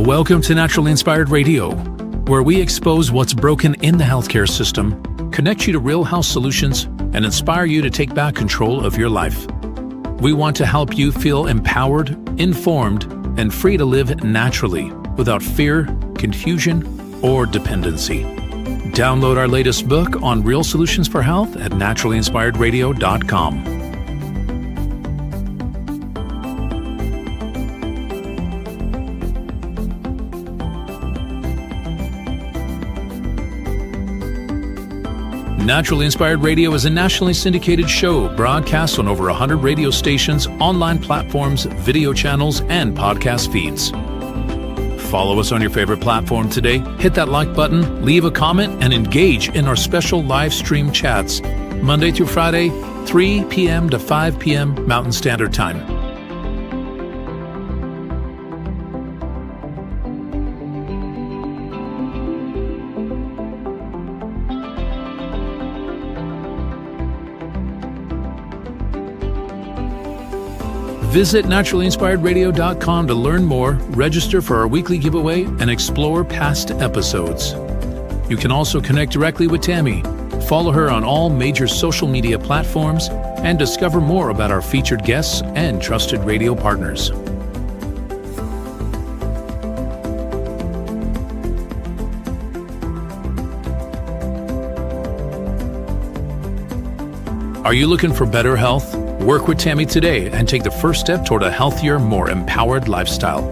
Welcome to Naturally Inspired Radio, where we expose what's broken in the healthcare system, connect you to real health solutions, and inspire you to take back control of your life. We want to help you feel empowered, informed, and free to live naturally without fear, confusion, or dependency. Download our latest book on real solutions for health at naturallyinspiredradio.com. Naturally Inspired Radio is a nationally syndicated show broadcast on over 100 radio stations, online platforms, video channels, and podcast feeds. Follow us on your favorite platform today, hit that like button, leave a comment, and engage in our special live stream chats, Monday through Friday, 3 p.m. to 5 p.m. Mountain Standard Time. Visit naturallyinspiredradio.com to learn more, register for our weekly giveaway, and explore past episodes. You can also connect directly with Tammy, follow her on all major social media platforms, and discover more about our featured guests and trusted radio partners. Are you looking for better health? Work with Tammy today and take the first step toward a healthier, more empowered lifestyle.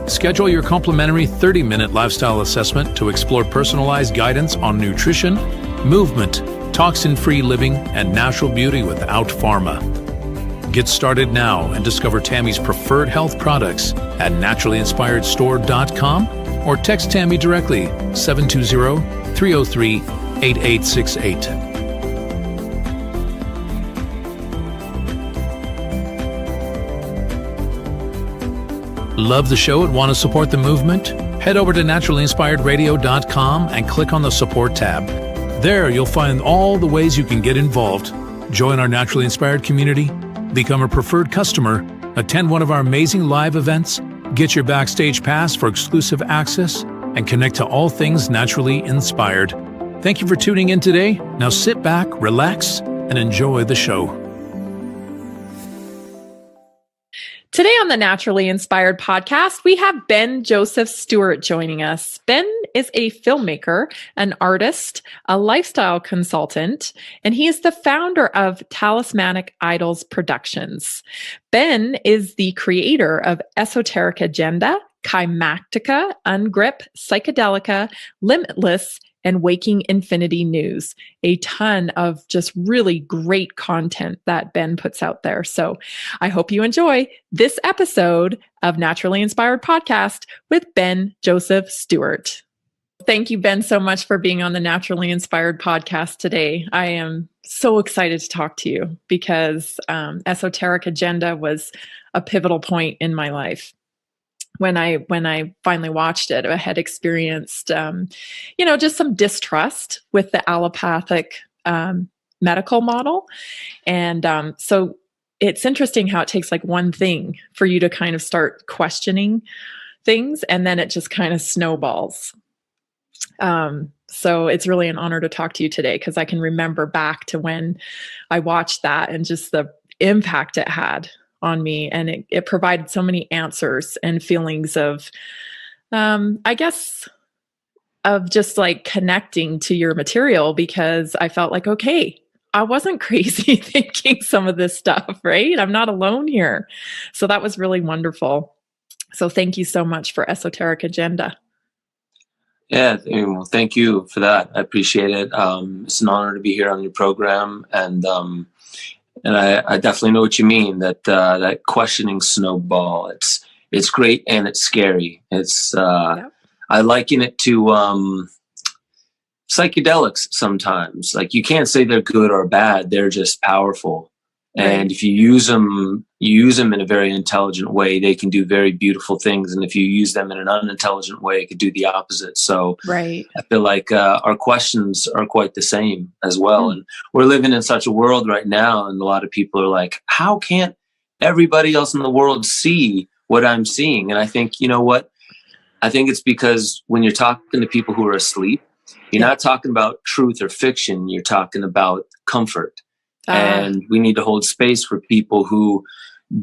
Schedule your complimentary 30-minute lifestyle assessment to explore personalized guidance on nutrition, movement, toxin-free living, and natural beauty without pharma. Get started now and discover Tammy's preferred health products at naturallyinspiredstore.com or text Tammy directly 720-303-8868. Love the show and want to support the movement? Head over to naturallyinspiredradio.com and click on the support tab. There you'll find all the ways you can get involved. Join our Naturally Inspired community, become a preferred customer, attend one of our amazing live events, get your backstage pass for exclusive access, and connect to all things naturally inspired. Thank you for tuning in today. Now sit back, relax, and enjoy the show. Today on the Naturally Inspired podcast, we have Ben Joseph Stewart joining us. Ben is a filmmaker, an artist, a lifestyle consultant, and he is the founder of Talismanic Idols Productions. Ben is the creator of Esoteric Agenda, Kymatica, Ungrip, Psychedelica, Limitless, and Waking Infinity News. A ton of just really great content that Ben puts out there. So I hope you enjoy this episode of Naturally Inspired Podcast with Ben Joseph Stewart. Thank you, Ben, so much for being on the Naturally Inspired Podcast today. I am so excited to talk to you because Esoteric Agenda was a pivotal point in my life. When I finally watched it, I had experienced, just some distrust with the allopathic medical model. And so it's interesting how it takes like one thing for you to kind of start questioning things, and then it just kind of snowballs. So it's really an honor to talk to you today because I can remember back to when I watched that and just the impact it had on me. And it provided so many answers and feelings of, of just like connecting to your material, because I felt like, okay, I wasn't crazy thinking some of this stuff, right? I'm not alone here. So that was really wonderful. So thank you so much for Esoteric Agenda. Yeah, well, thank you for that. I appreciate it. It's an honor to be here on your program. And I definitely know what you mean, that questioning snowball. It's great and it's scary. It's I liken it to psychedelics sometimes. Like, you can't say they're good or bad. They're just powerful. Right. And if you use them in a very intelligent way, they can do very beautiful things. And if you use them in an unintelligent way, it could do the opposite. So right. I feel like our questions are quite the same as well. And we're living in such a world right now, and a lot of people are like, how can't everybody else in the world see what I'm seeing? And I think, you know what? I think it's because when you're talking to people who are asleep, you're not talking about truth or fiction. You're talking about comfort. And we need to hold space for people who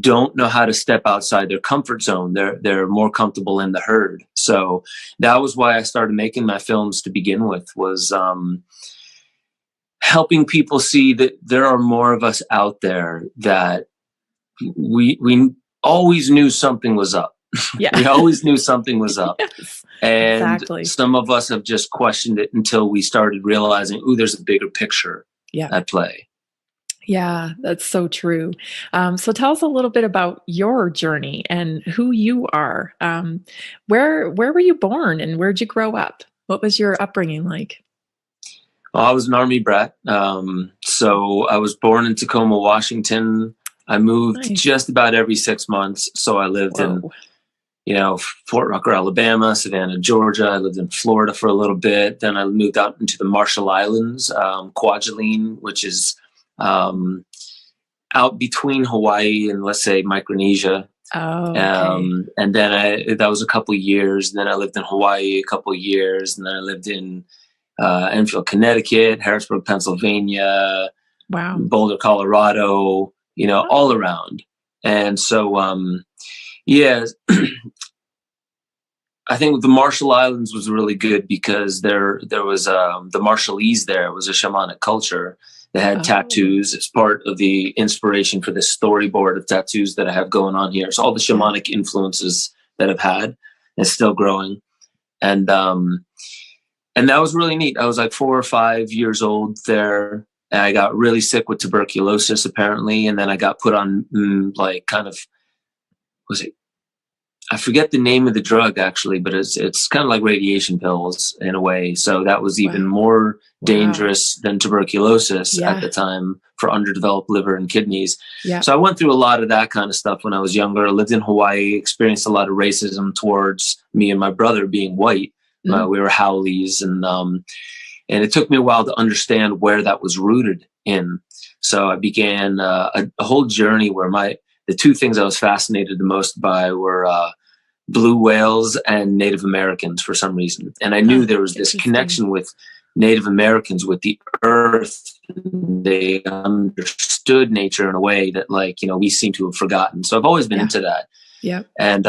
don't know how to step outside their comfort zone. They're more comfortable in the herd. So that was why I started making my films to begin with, was helping people see that there are more of us out there, that we always knew something was up. Yeah. We always knew something was up. Yes, and exactly. Some of us have just questioned it until we started realizing, ooh, there's a bigger picture at play. Yeah, that's so true. So tell us a little bit about your journey and who you are. Where were you born and where'd you grow up? What was your upbringing like? Well, I was an Army brat. So I was born in Tacoma, Washington. I moved just about every 6 months. So I lived in, Fort Rucker, Alabama, Savannah, Georgia. I lived in Florida for a little bit. Then I moved out into the Marshall Islands, Kwajalein, which is out between Hawaii and, let's say, Micronesia. Oh, okay. And then that was a couple of years. And then I lived in Hawaii a couple of years. And then I lived in Enfield, Connecticut, Harrisburg, Pennsylvania, Boulder, Colorado, all around. And so, I think the Marshall Islands was really good because there was the Marshallese there was a shamanic culture. They had tattoos. It's part of the inspiration for this storyboard of tattoos that I have going on here. So all the shamanic influences that I've had, and still growing. And that was really neat. I was like 4 or 5 years old there. And I got really sick with tuberculosis, apparently. And then I got put on I forget the name of the drug actually, but it's kind of like radiation pills in a way. So that was even more dangerous than tuberculosis at the time for underdeveloped liver and kidneys. Yeah. So I went through a lot of that kind of stuff when I was younger. I lived in Hawaii, experienced a lot of racism towards me and my brother being white. We were haoles, and it took me a while to understand where that was rooted in. So I began a whole journey where the two things I was fascinated the most by were blue whales and Native Americans for some reason. And I knew there was this connection with Native Americans with the earth. They understood nature in a way that, we seem to have forgotten. So I've always been into that. Yeah. And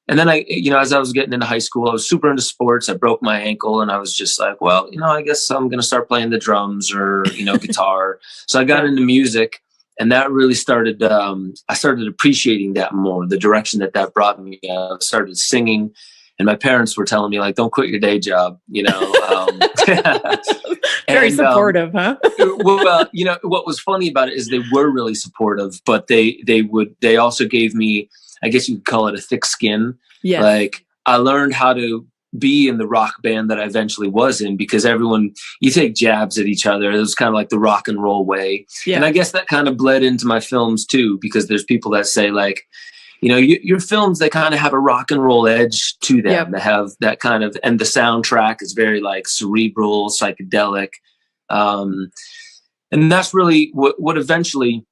then as I was getting into high school, I was super into sports. I broke my ankle and I was just like, well, I guess I'm going to start playing the drums or, guitar. So I got into music. And that really started, I started appreciating that more, the direction that brought me. I started singing, and my parents were telling me, don't quit your day job, Very supportive, huh? Well, what was funny about it is they were really supportive, but they also gave me, I guess you could call it, a thick skin. Yeah. I learned how to be in the rock band that I eventually was in, because you take jabs at each other. It was kind of like the rock and roll way. Yeah. And I guess that kind of bled into my films too, because there's people that say your films, they kind of have a rock and roll edge to them. Yep. They have that kind of, and the soundtrack is very cerebral, psychedelic. And that's really what eventually,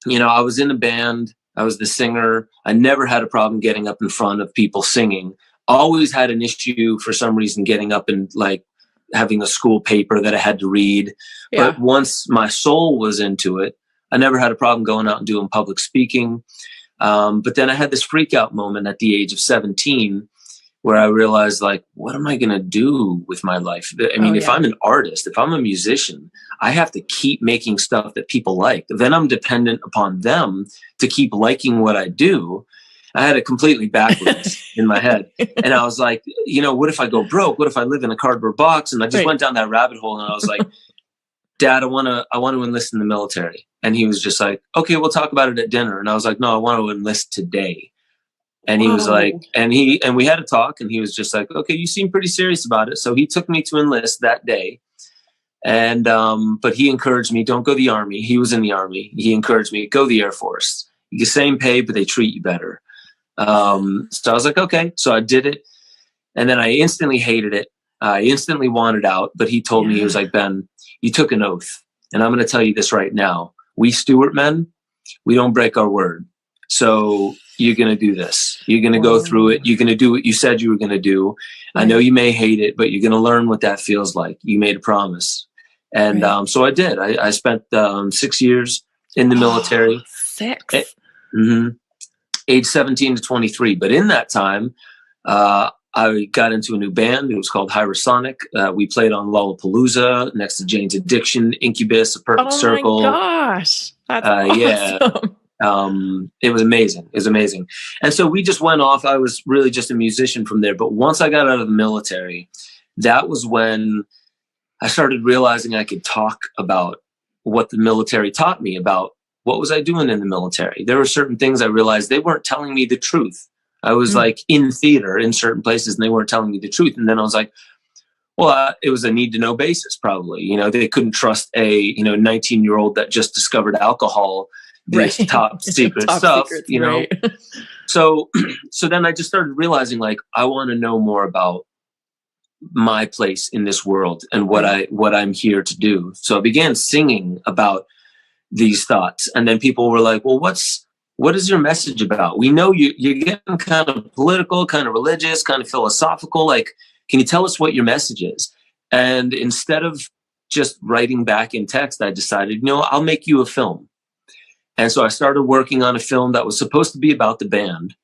I was in a band. I was the singer. I never had a problem getting up in front of people singing. Always had an issue for some reason getting up and having a school paper that I had to read. Yeah. But once my soul was into it, I never had a problem going out and doing public speaking. But then I had this freak out moment at the age of 17 where I realized, what am I going to do with my life? I mean, if I'm an artist, if I'm a musician, I have to keep making stuff that people like. Then I'm dependent upon them to keep liking what I do. I had it completely backwards in my head. And I was like, what if I go broke? What if I live in a cardboard box? And I just went down that rabbit hole, and I was like, Dad, I want to enlist in the military. And he was just like, okay, we'll talk about it at dinner. And I was like, no, I want to enlist today. And he was like, and we had a talk, and he was just like, okay, you seem pretty serious about it. So he took me to enlist that day. And, but he encouraged me, don't go the Army. He was in the Army. He encouraged me, go the Air Force. You get the same pay, but they treat you better. So I was like, okay. So I did it. And then I instantly hated it. I instantly wanted out. But he told me, he was like, Ben, you took an oath. And I'm going to tell you this right now. We Stewart men, we don't break our word. So you're going to do this. You're going to go through it. You're going to do what you said you were going to do. Right. I know you may hate it, but you're going to learn what that feels like. You made a promise. And so I did. I spent 6 years in the military. 6. Age 17 to 23. But in that time, I got into a new band. It was called Hyrosonic. We played on Lollapalooza, next to Jane's Addiction, Incubus, A Perfect Circle. Oh my gosh. That's awesome. It was amazing. It was amazing. And so we just went off. I was really just a musician from there. But once I got out of the military, that was when I started realizing I could talk about what the military taught me about what was I doing in the military. There were certain things I realized they weren't telling me the truth. I was like in theater in certain places and they weren't telling me the truth. And then I was like, well, it was a need to know basis probably. You know, they couldn't trust a 19-year-old that just discovered alcohol, this top secret stuff, secrets, you know. Right. So then I just started realizing like I want to know more about my place in this world and what I'm here to do. So I began singing about these thoughts, and then people were like, well, what is your message about? We know you're getting kind of political, kind of religious, kind of philosophical. Like, can you tell us what your message is? And instead of just writing back in text, I decided, I'll make you a film. And so I started working on a film that was supposed to be about the band.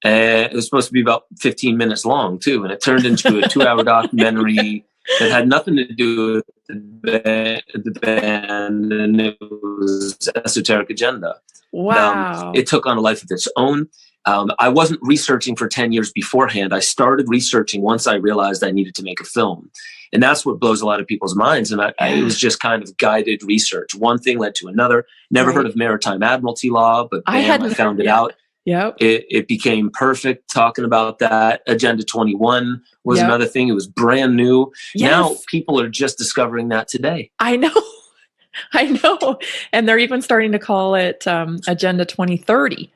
And it was supposed to be about 15 minutes long too. And it turned into a 2-hour documentary that had nothing to do with the band, and it was Esoteric Agenda. Wow. It took on a life of its own. I wasn't researching for 10 years beforehand. I started researching once I realized I needed to make a film. And that's what blows a lot of people's minds. And it was just kind of guided research. One thing led to another. Never heard of maritime admiralty law, but I found it out. Yep. It became perfect talking about that. Agenda 21 was another thing. It was brand new. Yes. Now people are just discovering that today. I know. And they're even starting to call it Agenda 2030.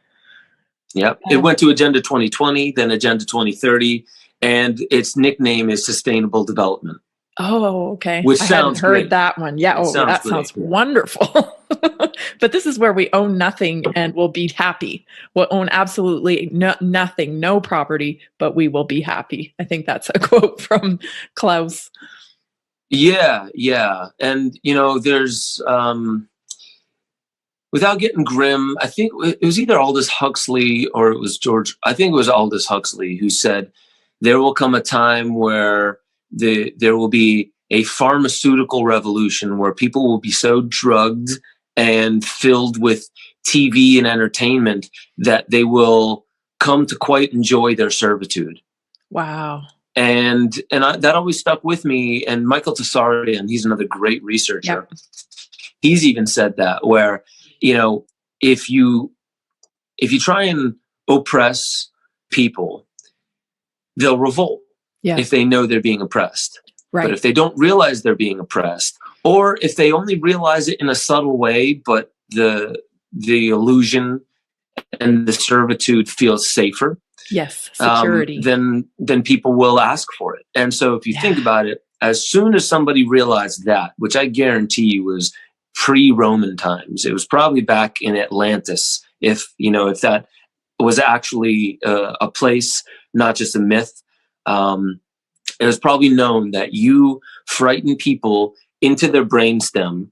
Yep. It went to Agenda 2020, then Agenda 2030, and its nickname is Sustainable Development. Oh, okay. Which I sounds hadn't heard great. that one. Yeah. That sounds wonderful. But this is where we own nothing and we'll be happy. We'll own absolutely nothing, no property, but we will be happy. I think that's a quote from Klaus. Yeah. And, there's, without getting grim, I think it was either Aldous Huxley or it was I think it was Aldous Huxley who said, there will come a time where there will be a pharmaceutical revolution where people will be so drugged and filled with TV and entertainment that they will come to quite enjoy their servitude. Wow. And that always stuck with me. And Michael Tsarian, he's another great researcher. Yep. He's even said that where, if you try and oppress people, they'll revolt if they know they're being oppressed. Right. But if they don't realize they're being oppressed, or if they only realize it in a subtle way, but the illusion and the servitude feels safer. Yes, security. Then people will ask for it. And so if you think about it, as soon as somebody realized that, which I guarantee you was pre-Roman times, it was probably back in Atlantis, if that was actually a place, not just a myth. It was probably known that you frighten people into their brainstem,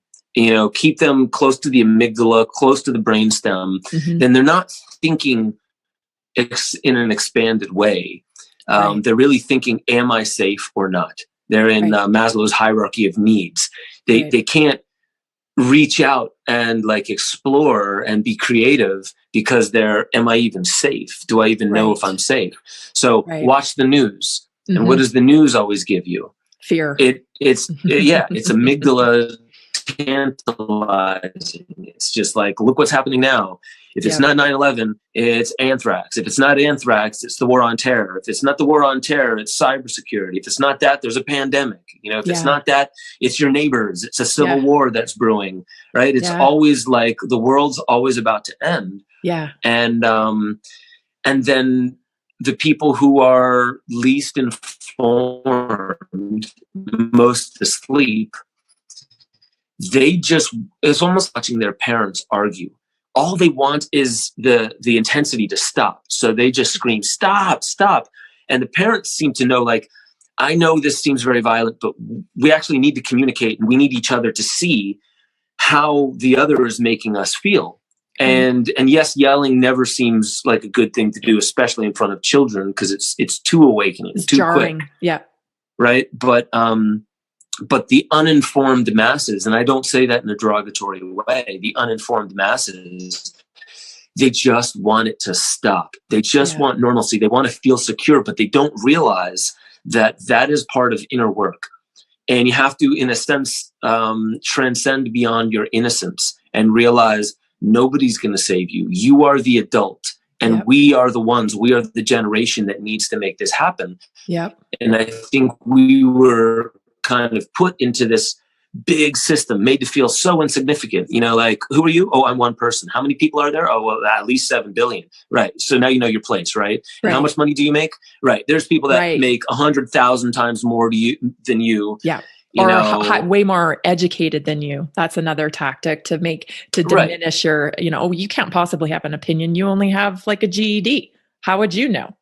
keep them close to the amygdala, close to the brainstem, then they're not thinking in an expanded way. They're really thinking, am I safe or not? They're in Maslow's hierarchy of needs. They can't reach out and explore and be creative because am I even safe? Do I even know if I'm safe? So watch the news. And what does the news always give you? Fear. It's amygdala tantalizing. It's just like, look what's happening now. If it's not 9/11, it's anthrax. If it's not anthrax, it's the war on terror. If it's not the war on terror, it's cybersecurity. If it's not that, there's a pandemic. If it's not that, it's your neighbors. It's a civil war that's brewing, right? It's always like the world's always about to end. Yeah. And then the people who are least informed, most asleep, it's almost watching their parents argue all they want is the intensity to stop. So they just scream, stop, stop. And the parents seem to know, like, I know this seems very violent, but we actually need to communicate, and we need each other to see how the other is making us feel. And yes, yelling never seems like a good thing to do, especially in front of children, because it's too awakening, It's too jarring. quick. Yeah. Right. But the uninformed masses, and I don't say that in a derogatory way, the uninformed masses, they just want it to stop. They just want normalcy. They want to feel secure, but they don't realize that is part of inner work. And you have to, in a sense, transcend beyond your innocence and realize nobody's going to save you. You are the adult, and we are the generation that needs to make this happen. Yep. And I think we were kind of put into this big system, made to feel so insignificant. You know, like, who are you? Oh, I'm one person. How many people are there? Oh, well, at least 7 billion. Right. So now you know your place, right? And how much money do you make? Right. There's people that make 100,000 times more than you. Yeah. Or way more educated than you. That's another tactic to diminish your, you can't possibly have an opinion. You only have like a GED. How would you know?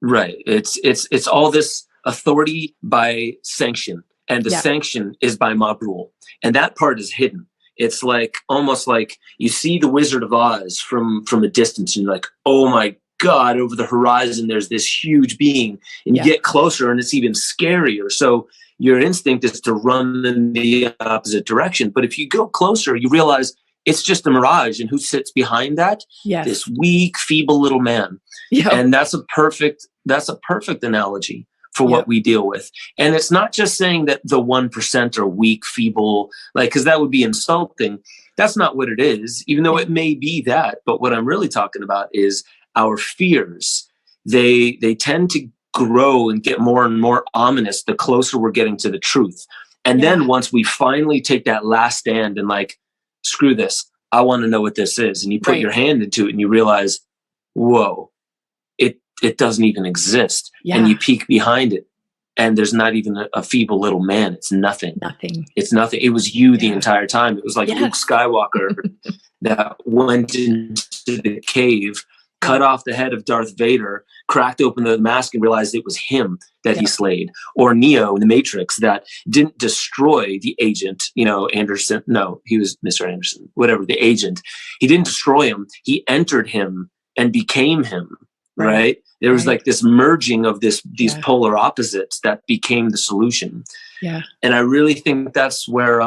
Right. It's all this authority by sanction, and the sanction is by mob rule. And that part is hidden. It's like, almost like you see the Wizard of Oz from a distance, and you're like, oh my God, over the horizon, there's this huge being, and you get closer and it's even scarier. So your instinct is to run in the opposite direction. But if you go closer, you realize it's just a mirage. And who sits behind that? Yes. This weak, feeble little man. Yep. And that's a perfect analogy for what we deal with. And it's not just saying that the 1% are weak, feeble, because that would be insulting. That's not what it is, even though it may be that. But what I'm really talking about is our fears. They tend to grow and get more and more ominous the closer we're getting to the truth. And then once we finally take that last stand and screw this, I want to know what this is. And you put your hand into it and you realize, whoa, it doesn't even exist. Yeah. And you peek behind it and there's not even a feeble little man. It's nothing. It's nothing. It was you the entire time. It was like Luke Skywalker that went into the cave, cut off the head of Darth Vader, cracked open the mask and realized it was him that he slayed. Or Neo in the Matrix that didn't destroy the agent, Anderson. No, he was Mr. Anderson, whatever, the agent. He didn't destroy him. He entered him and became him, right? There was like this merging of these polar opposites that became the solution. Yeah. And I really think that's where,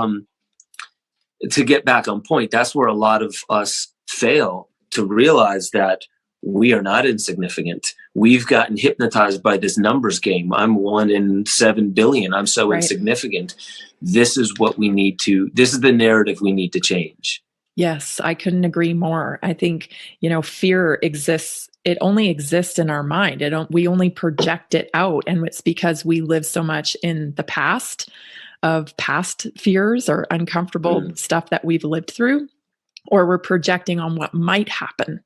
to get back on point, that's where a lot of us fail to realize that we are not insignificant. We've gotten hypnotized by this numbers game. I'm 1 in 7 billion. I'm so insignificant. This is what we need to, this is the narrative we need to change. Yes, I couldn't agree more. I think, fear exists. It only exists in our mind. We only project it out. And it's because we live so much in the past of past fears or uncomfortable stuff that we've lived through, or we're projecting on what might happen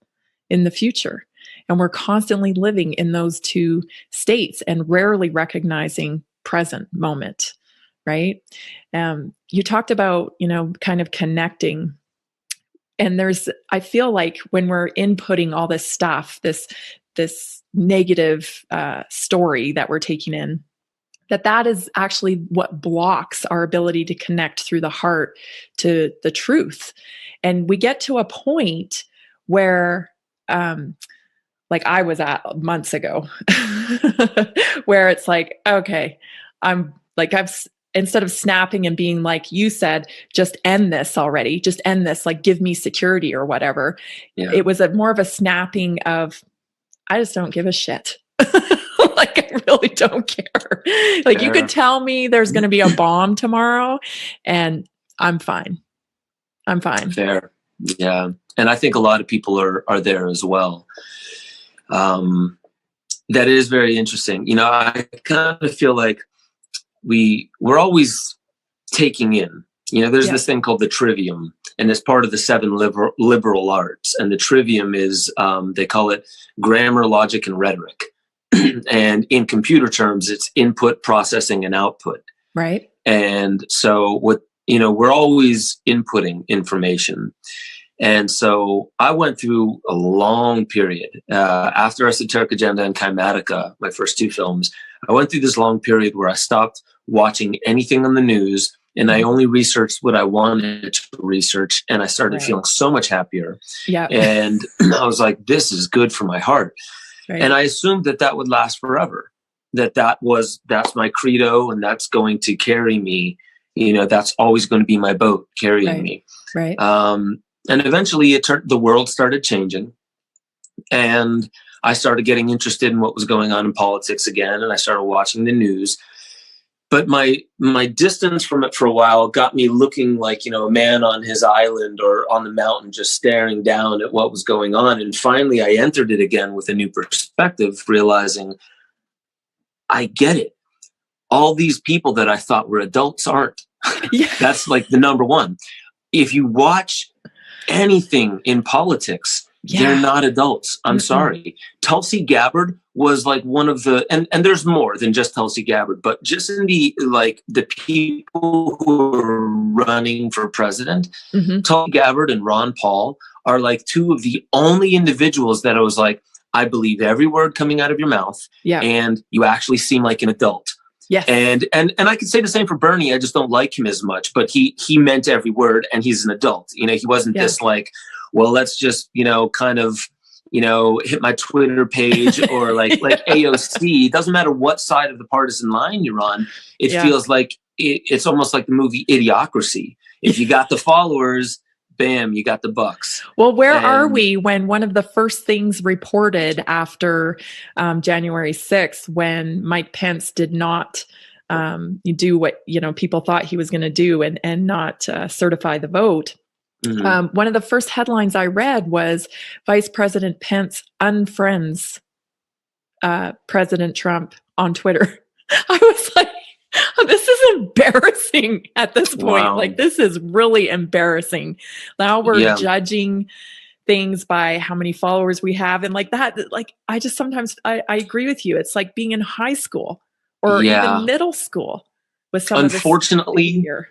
in the future. And we're constantly living in those two states and rarely recognizing present moment, right? You talked about, kind of connecting. And I feel like when we're inputting all this stuff, this negative story that we're taking in, that is actually what blocks our ability to connect through the heart to the truth. And we get to a point where, like I was at months ago, where it's like, okay, instead of snapping and being like you said, just end this already, just end this, give me security or whatever. Yeah. It was more of a snapping of, I just don't give a shit. I really don't care. You could tell me there's going to be a bomb tomorrow and I'm fine. Fair. Yeah. And I think a lot of people are there as well. That is very interesting. I kind of feel like we're always taking in, there's this thing called the trivium, and it's part of the 7 liberal arts. And the trivium is, they call it grammar, logic, and rhetoric. And in computer terms, it's input, processing, and output. Right. And so we're always inputting information. And so I went through a long period after Esoteric Agenda and Kymatica, my first two films. I went through this long period where I stopped watching anything on the news, and I only researched what I wanted to research, and I started feeling so much happier. Yeah. And I was like, this is good for my heart. Right. And I assumed that that would last forever, that's my credo, and that's going to carry me. You know, that's always going to be my boat carrying me. Right. And eventually the world started changing, and I started getting interested in what was going on in politics again, and I started watching the news. But my distance from it for a while got me looking like, you know, a man on his island or on the mountain, just staring down at what was going on. And finally, I entered it again with a new perspective, realizing I get it. All these people that I thought were adults aren't. Yeah. That's like the number one. If you watch anything in politics, they're not adults. I'm sorry. Tulsi Gabbard was like one of the, and there's more than just Tulsi Gabbard, but just in the people who are running for president, Tulsi Gabbard and Ron Paul are like two of the only individuals that I was like, I believe every word coming out of your mouth, and you actually seem like an adult. Yes. And I could say the same for Bernie. I just don't like him as much, but he meant every word, and he's an adult. You know, he wasn't this like, well, let's just, you know, kind of, you know, hit my Twitter page or like AOC. It doesn't matter what side of the partisan line you're on. It feels like it's almost like the movie Idiocracy. If you got the followers, bam, you got the bucks. Well, where are we when one of the first things reported after January 6th, when Mike Pence did not do what, you know, people thought he was going to do and not certify the vote? One of the first headlines I read was Vice President Pence unfriends President Trump on Twitter. I was like, oh, this is embarrassing at this point. Wow. Like, this is really embarrassing. Now we're judging things by how many followers we have. And like that, like, I just sometimes, I agree with you. It's like being in high school or even middle school with some unfortunately, of this behavior.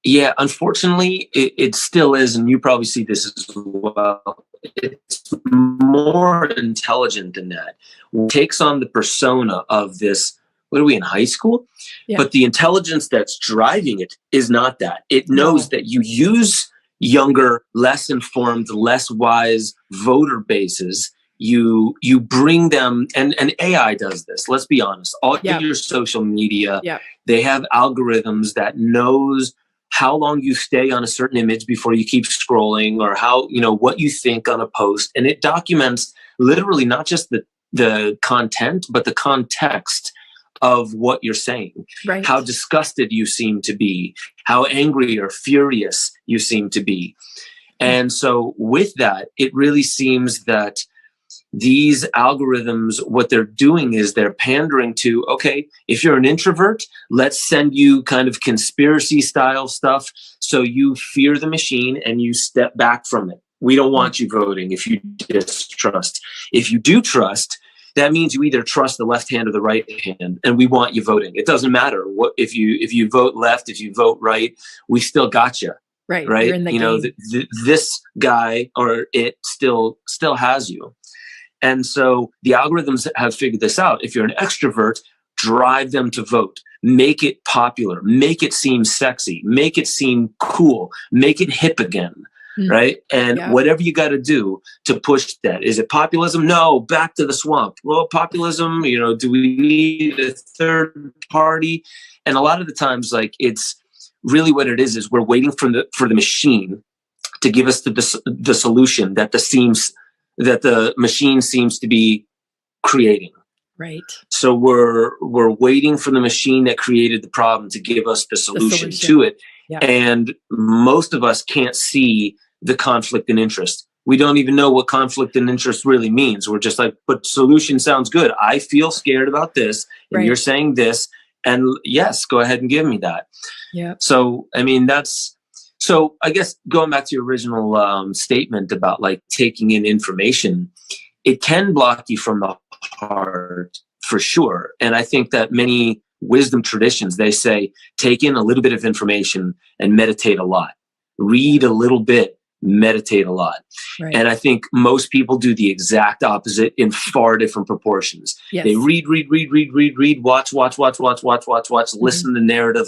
Yeah, unfortunately, it still is, and you probably see this as well. It's more intelligent than that. It takes on the persona of this, what are we in high school? Yeah. But the intelligence that's driving it is not that. It knows that you use younger, less informed, less wise voter bases. You bring them, and AI does this. Let's be honest. All your social media, they have algorithms that knows how long you stay on a certain image before you keep scrolling, or how, you know, what you think on a post. And it documents literally not just the content, but the context of what you're saying, how disgusted you seem to be, how angry or furious you seem to be. And so with that, it really seems that these algorithms, what they're doing is they're pandering to, okay, if you're an introvert, let's send you kind of conspiracy style stuff. So you fear the machine and you step back from it. We don't want you voting if you distrust. If you do trust, that means you either trust the left hand or the right hand, and we want you voting. It doesn't matter what, if you vote left, if you vote right, we still got you. Right. You're in the you know, this guy or it still has you. And so the algorithms have figured this out. If you're an extrovert, drive them to vote. Make it popular. Make it seem sexy. Make it seem cool. Make it hip again. Right? And whatever you got to do to push that. Is it populism? No, back to the swamp. Well, populism, you know, do we need a third party? And a lot of the times, like, it's really what it is we're waiting for the machine to give us the solution that the machine seems to be creating. Right. So we're waiting for the machine that created the problem to give us the solution to it. Yeah. And most of us can't see the conflict and interest. We don't even know what conflict and interest really means. We're just like, but solution sounds good. I feel scared about this, and you're saying this, and yes, go ahead and give me that. Yeah. So, I mean, so I guess going back to your original statement about like taking in information, it can block you from the heart for sure. And I think that many wisdom traditions, they say, take in a little bit of information and meditate a lot. Read a little bit meditate a lot. Right. And I think most people do the exact opposite in far different proportions. Yes. They read, watch, listen to narrative,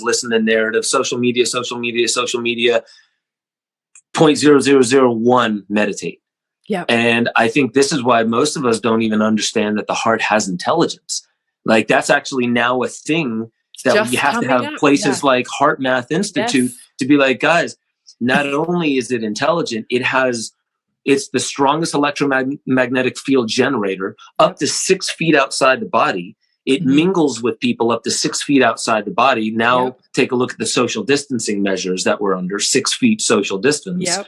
social media, 0.0001 meditate. Yeah. And I think this is why most of us don't even understand that the heart has intelligence. Like, that's actually now a thing that Just you have to have up. places like Heart Math Institute to be like, guys, not only is it intelligent, it's the strongest electromagnetic field generator up to 6 feet outside the body. It mingles with people up to 6 feet outside the body. Now take a look at the social distancing measures that we're under, 6 feet social distance. Yep.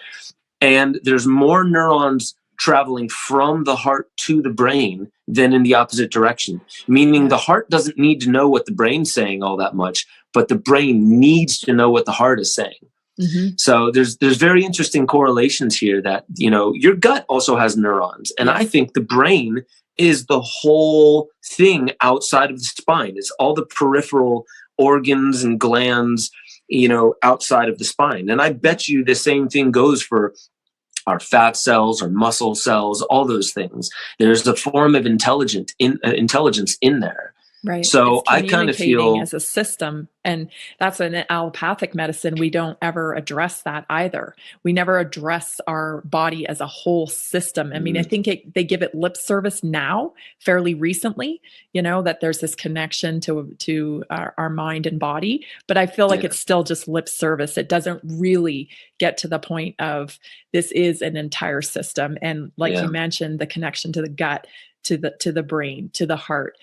And there's more neurons traveling from the heart to the brain than in the opposite direction. Meaning the heart doesn't need to know what the brain's saying all that much, but the brain needs to know what the heart is saying. So there's very interesting correlations here that, your gut also has neurons. And I think the brain is the whole thing outside of the spine. It's all the peripheral organs and glands, outside of the spine. And I bet you the same thing goes for our fat cells, our muscle cells, all those things. There's a form of intelligence in there. Right. So I kind of feel as a system, and that's in allopathic medicine. We don't ever address that either. We never address our body as a whole system. I mean, I think they give it lip service now, fairly recently, that there's this connection to our mind and body. But I feel like it's still just lip service. It doesn't really get to the point of this is an entire system. And like you mentioned, the connection to the gut, to the brain, to the heart.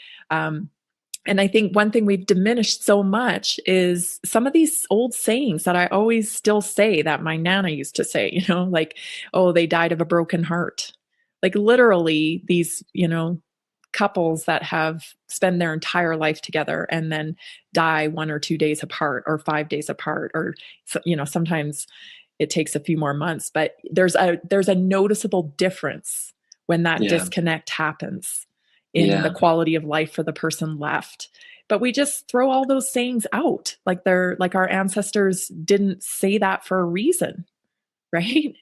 And I think one thing we've diminished so much is some of these old sayings that I always still say that my Nana used to say, like, oh, they died of a broken heart. Like literally these, couples that have spent their entire life together and then die 1 or 2 days apart or 5 days apart, or, sometimes it takes a few more months, but there's a noticeable difference when that disconnect happens in the quality of life for the person left. But we just throw all those sayings out like our ancestors didn't say that for a reason, right?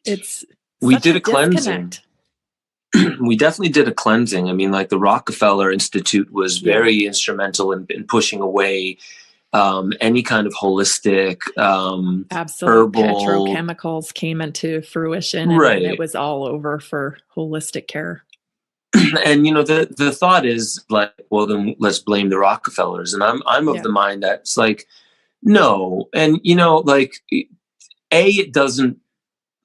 We did a cleansing. We definitely did a cleansing. I mean, like the Rockefeller Institute was very instrumental in pushing away any kind of holistic, absolute herbal petrochemicals came into fruition, and then it was all over for holistic care. And the thought is like, well, then let's blame the Rockefellers. And I'm of the mind that it's like, no. And it doesn't,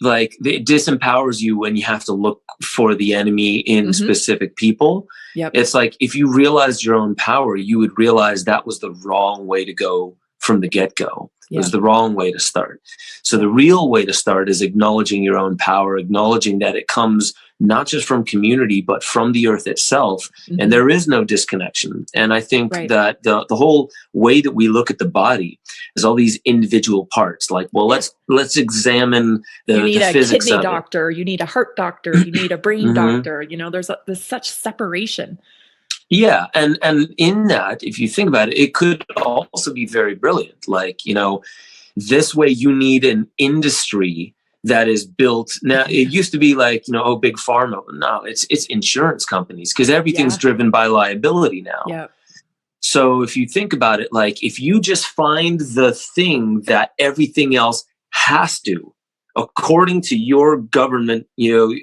like, it disempowers you when you have to look for the enemy in specific people. It's like, if you realized your own power, you would realize that was the wrong way to go from the get-go. It was the wrong way to start. So the real way to start is acknowledging your own power, acknowledging that it comes not just from community, but from the earth itself. And there is no disconnection. And I think that the whole way that we look at the body is all these individual parts. Like, well, let's examine the physics of it. You need a kidney doctor, you need a heart doctor, you need a brain doctor. There's such separation. Yeah. And in that, if you think about it, it could also be very brilliant. Like, this way you need an industry that is built. Now, it used to be like, big pharma. No, it's insurance companies, because everything's driven by liability now. So if you think about it, like, if you just find the thing that everything else has to, according to your government,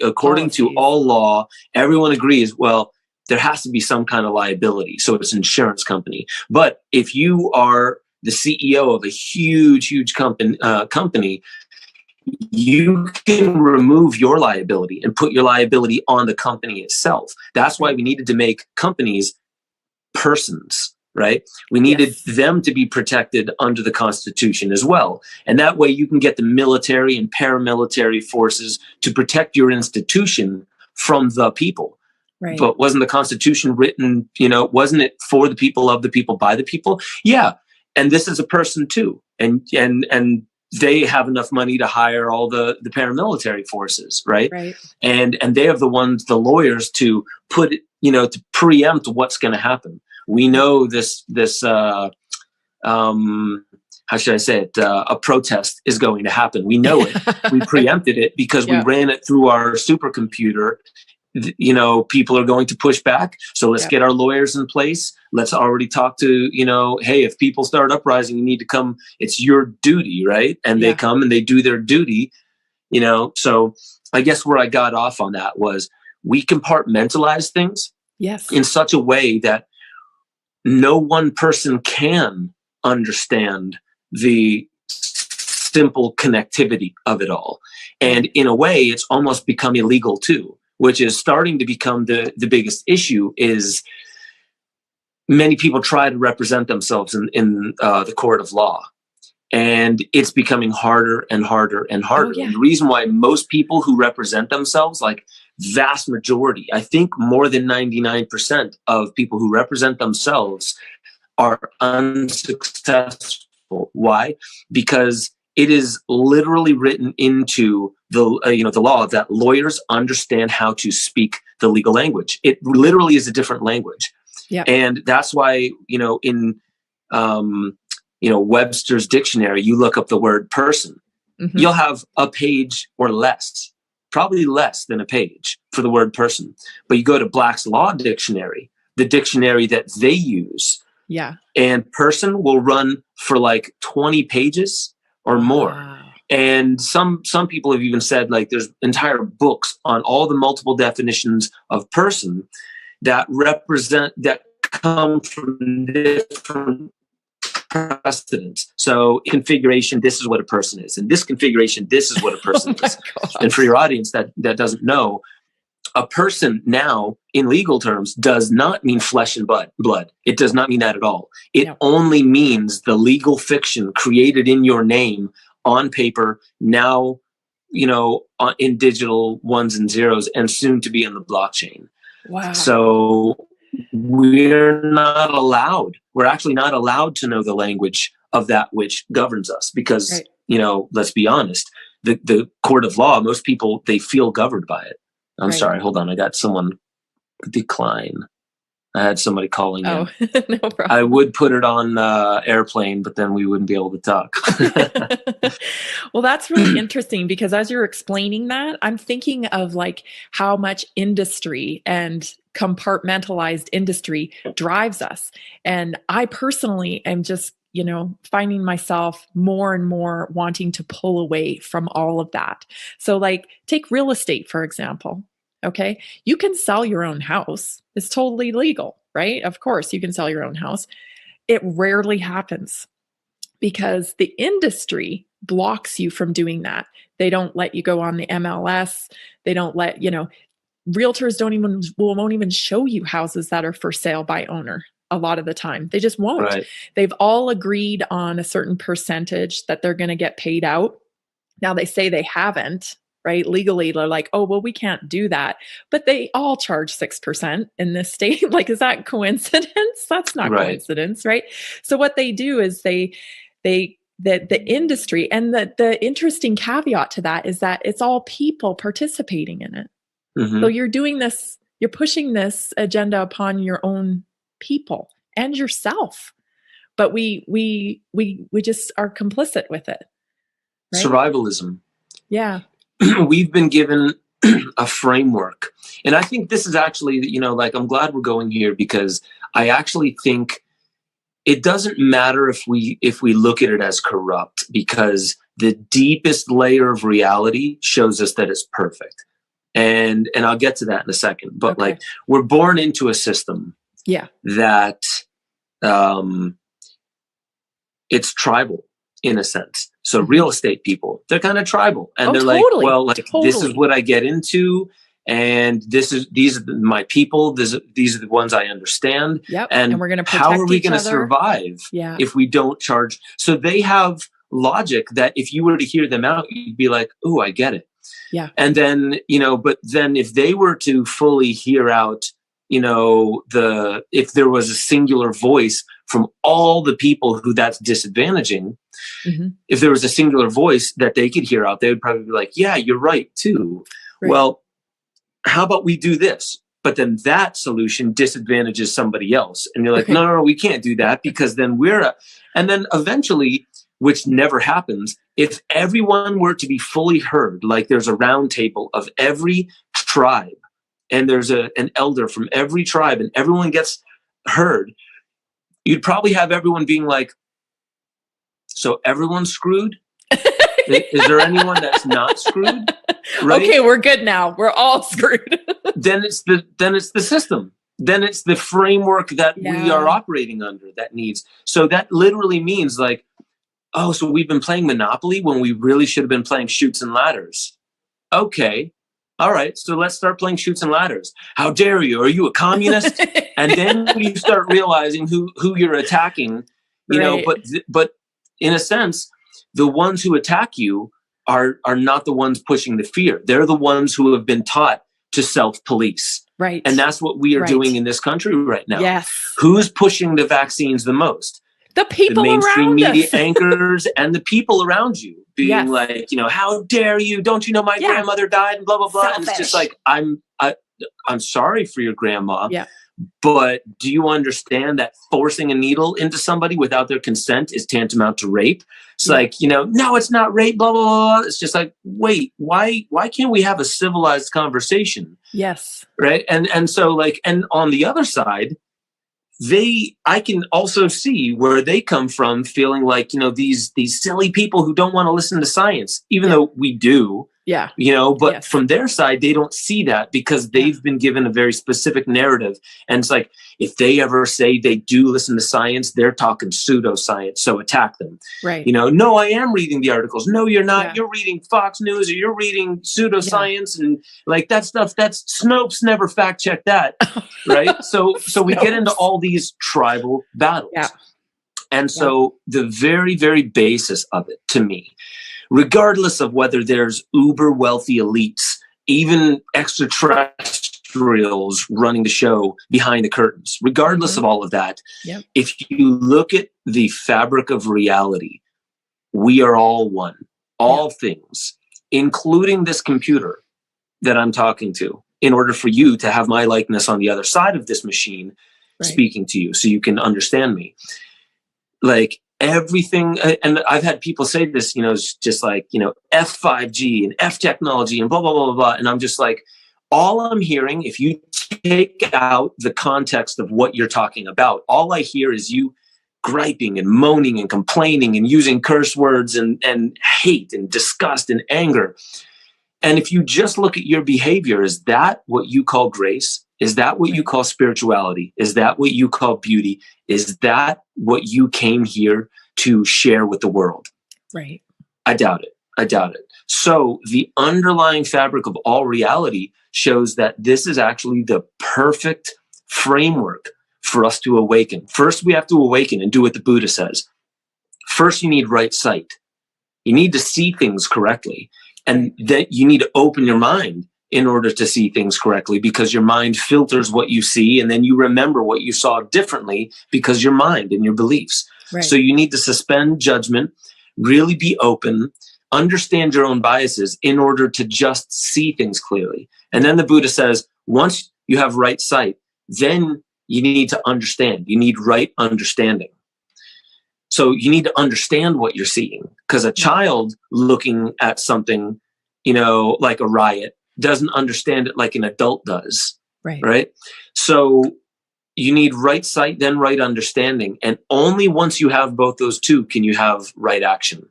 according to all law, everyone agrees, well, there has to be some kind of liability. So it's an insurance company. But if you are the CEO of a huge company, you can remove your liability and put your liability on the company itself. That's why we needed to make companies persons, right? We needed them to be protected under the Constitution as well. And that way you can get the military and paramilitary forces to protect your institution from the people. Right. But wasn't the Constitution written, wasn't it for the people, of the people, by the people? Yeah. And this is a person too. And they have enough money to hire all the paramilitary forces, right? And they have the lawyers to put it, to preempt what's going to happen. We know this how should I say it, a protest is going to happen. We know it. We preempted it because we ran it through our supercomputer. You know, people are going to push back. So let's get our lawyers in place. Let's already talk to, you know, hey, if people start uprising, you need to come. It's your duty, right? And they come and they do their duty, you know. So I guess where I got off on that was we compartmentalize things in such a way that no one person can understand the simple connectivity of it all. And in a way, it's almost become illegal too, which is starting to become the biggest issue. Is many people try to represent themselves in the court of law, and it's becoming harder and harder and harder. And the reason why most people who represent themselves, like vast majority, I think more than 99% of people who represent themselves are unsuccessful. Why? Because it is literally written into the law that lawyers understand how to speak the legal language. It literally is a different language, and that's why in Webster's dictionary, you look up the word person, you'll have a page or less, probably less than a page for the word person. But you go to Black's Law Dictionary, the dictionary that they use. And person will run for like 20 pages or more. And some people have even said, like, there's entire books on all the multiple definitions of person that come from different precedents. So configuration, this is what a person is. And this configuration, this is what a person is. And for your audience that doesn't know, a person now, in legal terms, does not mean flesh and blood. It does not mean that at all. It only means the legal fiction created in your name on paper, now, in digital ones and zeros, and soon to be in the blockchain. Wow. So we're actually not allowed to know the language of that which governs us because, let's be honest, the court of law, most people, they feel governed by it. I'm sorry. Hold on. I got someone decline. I had somebody calling in. No problem. I would put it on airplane, but then we wouldn't be able to talk. Well, that's really interesting because as you're explaining that, I'm thinking of like how much industry and compartmentalized industry drives us. And I personally am just finding myself more and more wanting to pull away from all of that. So like take real estate, for example. Okay. You can sell your own house. It's totally legal, right? Of course you can sell your own house. It rarely happens because the industry blocks you from doing that. They don't let you go on the MLS. They don't let, realtors won't even show you houses that are for sale by owner. A lot of the time they just won't. Right. They've all agreed on a certain percentage that they're going to get paid out. Now they say they haven't, right? Legally, they're like, oh, well, we can't do that. But they all charge 6% in this state. Like, is that coincidence? That's not coincidence, right? So what they do is the industry, and the interesting caveat to that is that it's all people participating in it. So you're doing this, you're pushing this agenda upon your own people and yourself, but we just are complicit with it. Right? Survivalism. Yeah. We've been given a framework, and I think this is actually, I'm glad we're going here because I actually think it doesn't matter if we look at it as corrupt, because the deepest layer of reality shows us that it's perfect, and I'll get to that in a second. But like, we're born into a system that it's tribal in a sense. So real estate people, they're kind of tribal, and they're totally. Like, well, like this is what I get into, and these are my people. These are the ones I understand. Yep. And we're going to protect how are we going to survive if we don't charge? So they have logic that if you were to hear them out, you'd be like, "Oh, I get it." Yeah. And then but then if they were to fully hear out, if there was a singular voice from all the people who that's disadvantaging, if there was a singular voice that they could hear out, they would probably be like, yeah, you're right too. Right. Well, how about we do this? But then that solution disadvantages somebody else. And you're like, no, we can't do that because then and then eventually which never happens, if everyone were to be fully heard, like there's a round table of every tribe, and there's an elder from every tribe, and everyone gets heard, you'd probably have everyone being like, so everyone's screwed? Is there anyone that's not screwed? Right? Okay, we're good now. We're all screwed. Then it's the system. Then it's the framework that we are operating under that needs. So that literally means like, oh, so we've been playing Monopoly when we really should have been playing Chutes and Ladders. Okay. All right. So let's start playing Chutes and Ladders. How dare you? Are you a communist? And then you start realizing who you're attacking, you know, but in a sense, the ones who attack you are not the ones pushing the fear. They're the ones who have been taught to self-police. Right. And that's what we are doing in this country right now. Yes. Who's pushing the vaccines the most? The people the mainstream around media us. anchors and the people around you being like, you know, how dare you? Don't you know my grandmother died and blah, blah, blah. Selfish. And it's just like, I'm sorry for your grandma. Yeah. But do you understand that forcing a needle into somebody without their consent is tantamount to rape? It's like, you know, no, it's not rape, blah, blah, blah. It's just like, wait, why can't we have a civilized conversation? Yes. Right. And so like, and on the other side, I can also see where they come from, feeling like, you know, these silly people who don't want to listen to science, even though we do. Yeah. You know, but from their side, they don't see that because they've been given a very specific narrative. And it's like, if they ever say they do listen to science, they're talking pseudoscience. So attack them. Right. You know, no, I am reading the articles. No, you're not. Yeah. You're reading Fox News or you're reading pseudoscience and like that stuff. That's Snopes never fact checked that. Right. So we get into all these tribal battles. Yeah. And so the very, very basis of it to me, regardless of whether there's uber wealthy elites, even extraterrestrials running the show behind the curtains, regardless of all of that, if you look at the fabric of reality, we are all one. All things, including this computer that I'm talking to, in order for you to have my likeness on the other side of this machine speaking to you so you can understand me. Like, everything, and I've had people say this, you know, it's just like, you know, F5G and F technology and blah, blah, blah, blah, blah. And I'm just like, all I'm hearing, if you take out the context of what you're talking about, all I hear is you griping and moaning and complaining and using curse words and hate and disgust and anger. And if you just look at your behavior, is that what you call grace? Is that what you call spirituality? Is that what you call beauty? Is that what you came here to share with the world? Right. I doubt it. I doubt it. So the underlying fabric of all reality shows that this is actually the perfect framework for us to awaken. First, we have to awaken and do what the Buddha says. First, you need right sight. You need to see things correctly. And then you need to open your mind in order to see things correctly, because your mind filters what you see, and then you remember what you saw differently because your mind and your beliefs. Right. So you need to suspend judgment, really be open, understand your own biases in order to just see things clearly. And then the Buddha says, once you have right sight, then you need to understand. You need right understanding. So you need to understand what you're seeing, because a child looking at something, you know, like a riot, doesn't understand it like an adult does. Right. So you need right sight, then right understanding. And only once you have both those two can you have right action.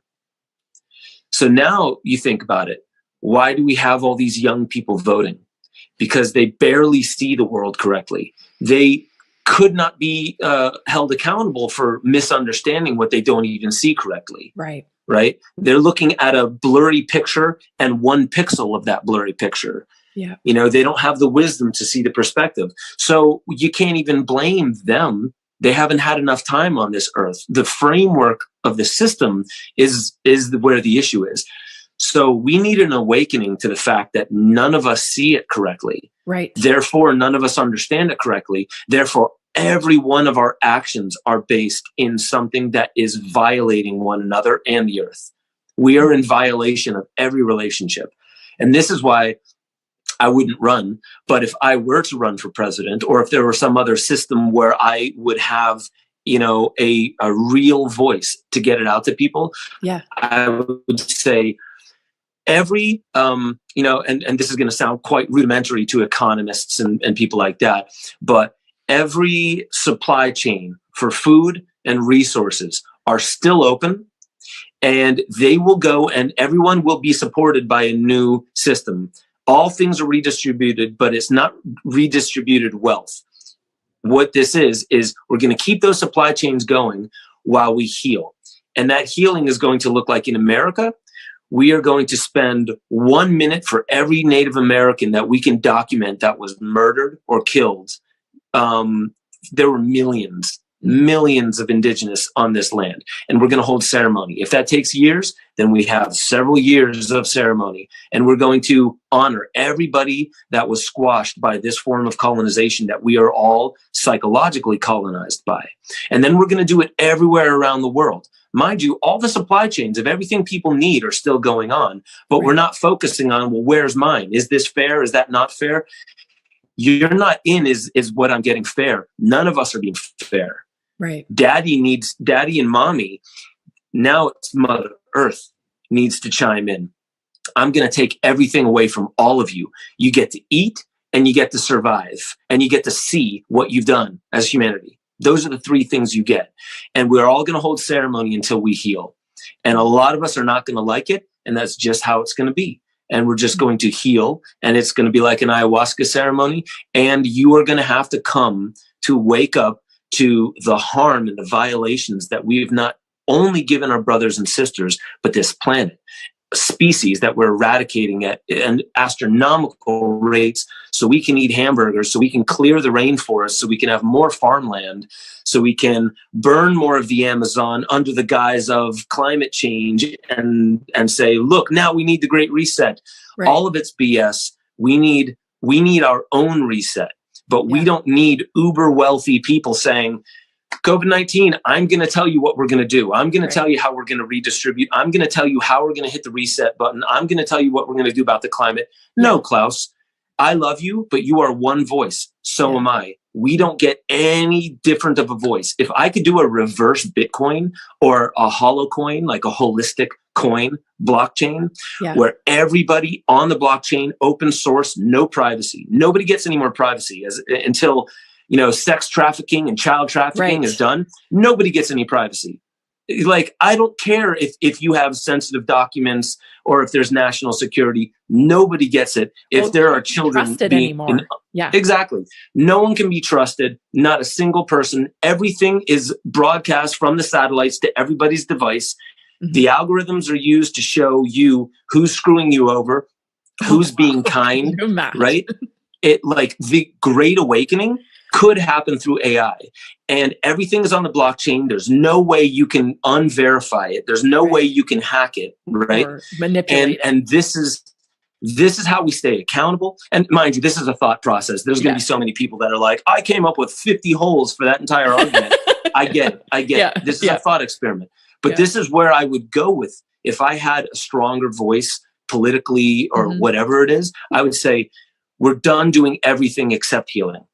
So now you think about it. Why do we have all these young people voting? Because they barely see the world correctly. They could not be held accountable for misunderstanding what they don't even see correctly. Right? They're looking at a blurry picture and one pixel of that blurry picture. Yeah. You know, they don't have the wisdom to see the perspective. So you can't even blame them. They haven't had enough time on this earth. The framework of the system is where the issue is. So we need an awakening to the fact that none of us see it correctly. Right. Therefore, none of us understand it correctly. Therefore, every one of our actions are based in something that is violating one another and the earth. We are in violation of every relationship. And this is why I wouldn't run. But if I were to run for president, or if there were some other system where I would have a real voice to get it out to people, Yeah. I would say every, and this is going to sound quite rudimentary to economists and people like that, but every supply chain for food and resources are still open, and they will go, and everyone will be supported by a new system. All things are redistributed, but it's not redistributed wealth. What this is we're going to keep those supply chains going while we heal. And that healing is going to look like, in America, we are going to spend 1 minute for every Native American that we can document that was murdered or killed. There were millions of indigenous on this land, and we're going to hold ceremony. If that takes years, then we have several years of ceremony, and we're going to honor everybody that was squashed by this form of colonization that we are all psychologically colonized by. And then we're going to do it everywhere around the world. Mind you, all the supply chains of everything people need are still going on, but we're not focusing on, well, where's mine? Is this fair? Is that not fair? You're not in is what I'm getting fair. None of us are being fair. Right. Daddy and mommy. Now it's Mother Earth needs to chime in. I'm going to take everything away from all of you. You get to eat, and you get to survive, and you get to see what you've done as humanity. Those are the three things you get. And we're all going to hold ceremony until we heal. And a lot of us are not going to like it. And that's just how it's going to be. And we're just going to heal. And it's going to be like an ayahuasca ceremony. And you are going to have to come to wake up to the harm and the violations that we've not only given our brothers and sisters, but this planet, species that we're eradicating at an astronomical rates, so we can eat hamburgers, so we can clear the rainforest, so we can have more farmland, so we can burn more of the Amazon under the guise of climate change and say, look, now we need the Great Reset. Right. All of it's BS. We need our own reset. But we don't need uber wealthy people saying, COVID-19, I'm going to tell you what we're going to do. I'm going to tell you how we're going to redistribute. I'm going to tell you how we're going to hit the reset button. I'm going to tell you what we're going to do about the climate. No, Klaus, I love you, but you are one voice. So am I. We don't get any different of a voice. If I could do a reverse Bitcoin or a hollow coin, like a holistic coin blockchain, where everybody on the blockchain, open source, no privacy. Nobody gets any more privacy until sex trafficking and child trafficking is done. Nobody gets any privacy. Like, I don't care if you have sensitive documents or if there's national security. Nobody gets it if there are children trusted anymore. Exactly. No one can be trusted. Not a single person. Everything is broadcast from the satellites to everybody's device. Mm-hmm. The algorithms are used to show you who's screwing you over, who's being kind, right? It, like, the Great Awakening could happen through AI, and everything is on the blockchain. There's no way you can unverify it. There's no way you can hack it, right? Or manipulate. And this is how we stay accountable. And mind you, this is a thought process. There's going to be so many people that are like, I came up with 50 holes for that entire argument. I get it. This is a thought experiment. But this is where I would go with, if I had a stronger voice politically or whatever it is, I would say, we're done doing everything except healing.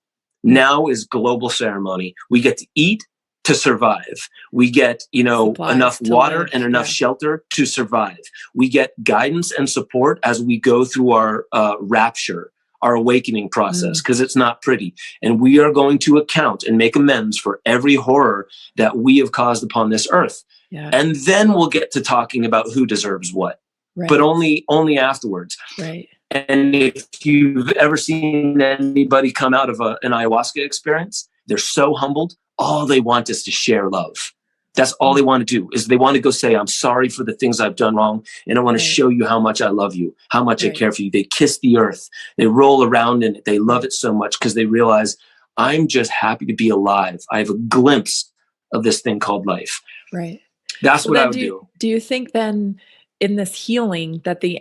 Now is global ceremony. We get to eat to survive. We get, enough water and enough shelter to survive. We get guidance and support as we go through our rapture, our awakening process, because it's not pretty. And we are going to account and make amends for every horror that we have caused upon this earth. Yeah. And then we'll get to talking about who deserves what, but only afterwards. Right. And if you've ever seen anybody come out of an ayahuasca experience, they're so humbled. All they want is to share love. That's all they want to do, is they want to go say, I'm sorry for the things I've done wrong. And I want to show you how much I love you, how much I care for you. They kiss the earth. They roll around in it. They love it so much because they realize, I'm just happy to be alive. I have a glimpse of this thing called life. Right. That's what I would do. Do you think then, in this healing, that the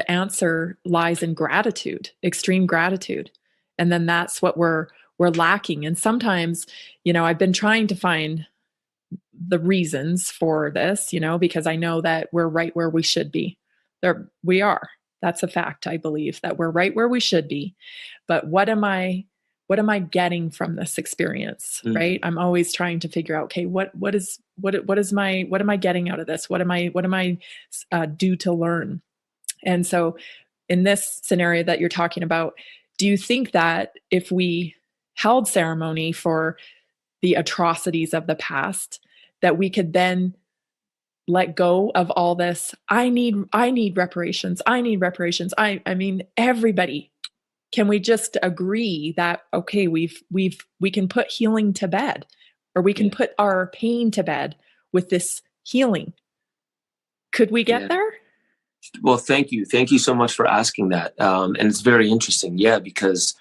answer lies in gratitude, extreme gratitude, and then that's what we're lacking? And sometimes, I've been trying to find the reasons for this, because I know that we're right where we should be. We are. That's a fact. I believe that we're right where we should be. But what am I what am I getting from this experience? Right. I'm always trying to figure out, okay, what am I getting out of this? What am I due to learn? And so in this scenario that you're talking about, do you think that if we held ceremony for the atrocities of the past, that we could then let go of all this? I need reparations. I need reparations. I mean, everybody. Can we just agree that, okay, we can put healing to bed, or we can put our pain to bed with this healing? Could we get there? Well, thank you. Thank you so much for asking that. And it's very interesting. Yeah, because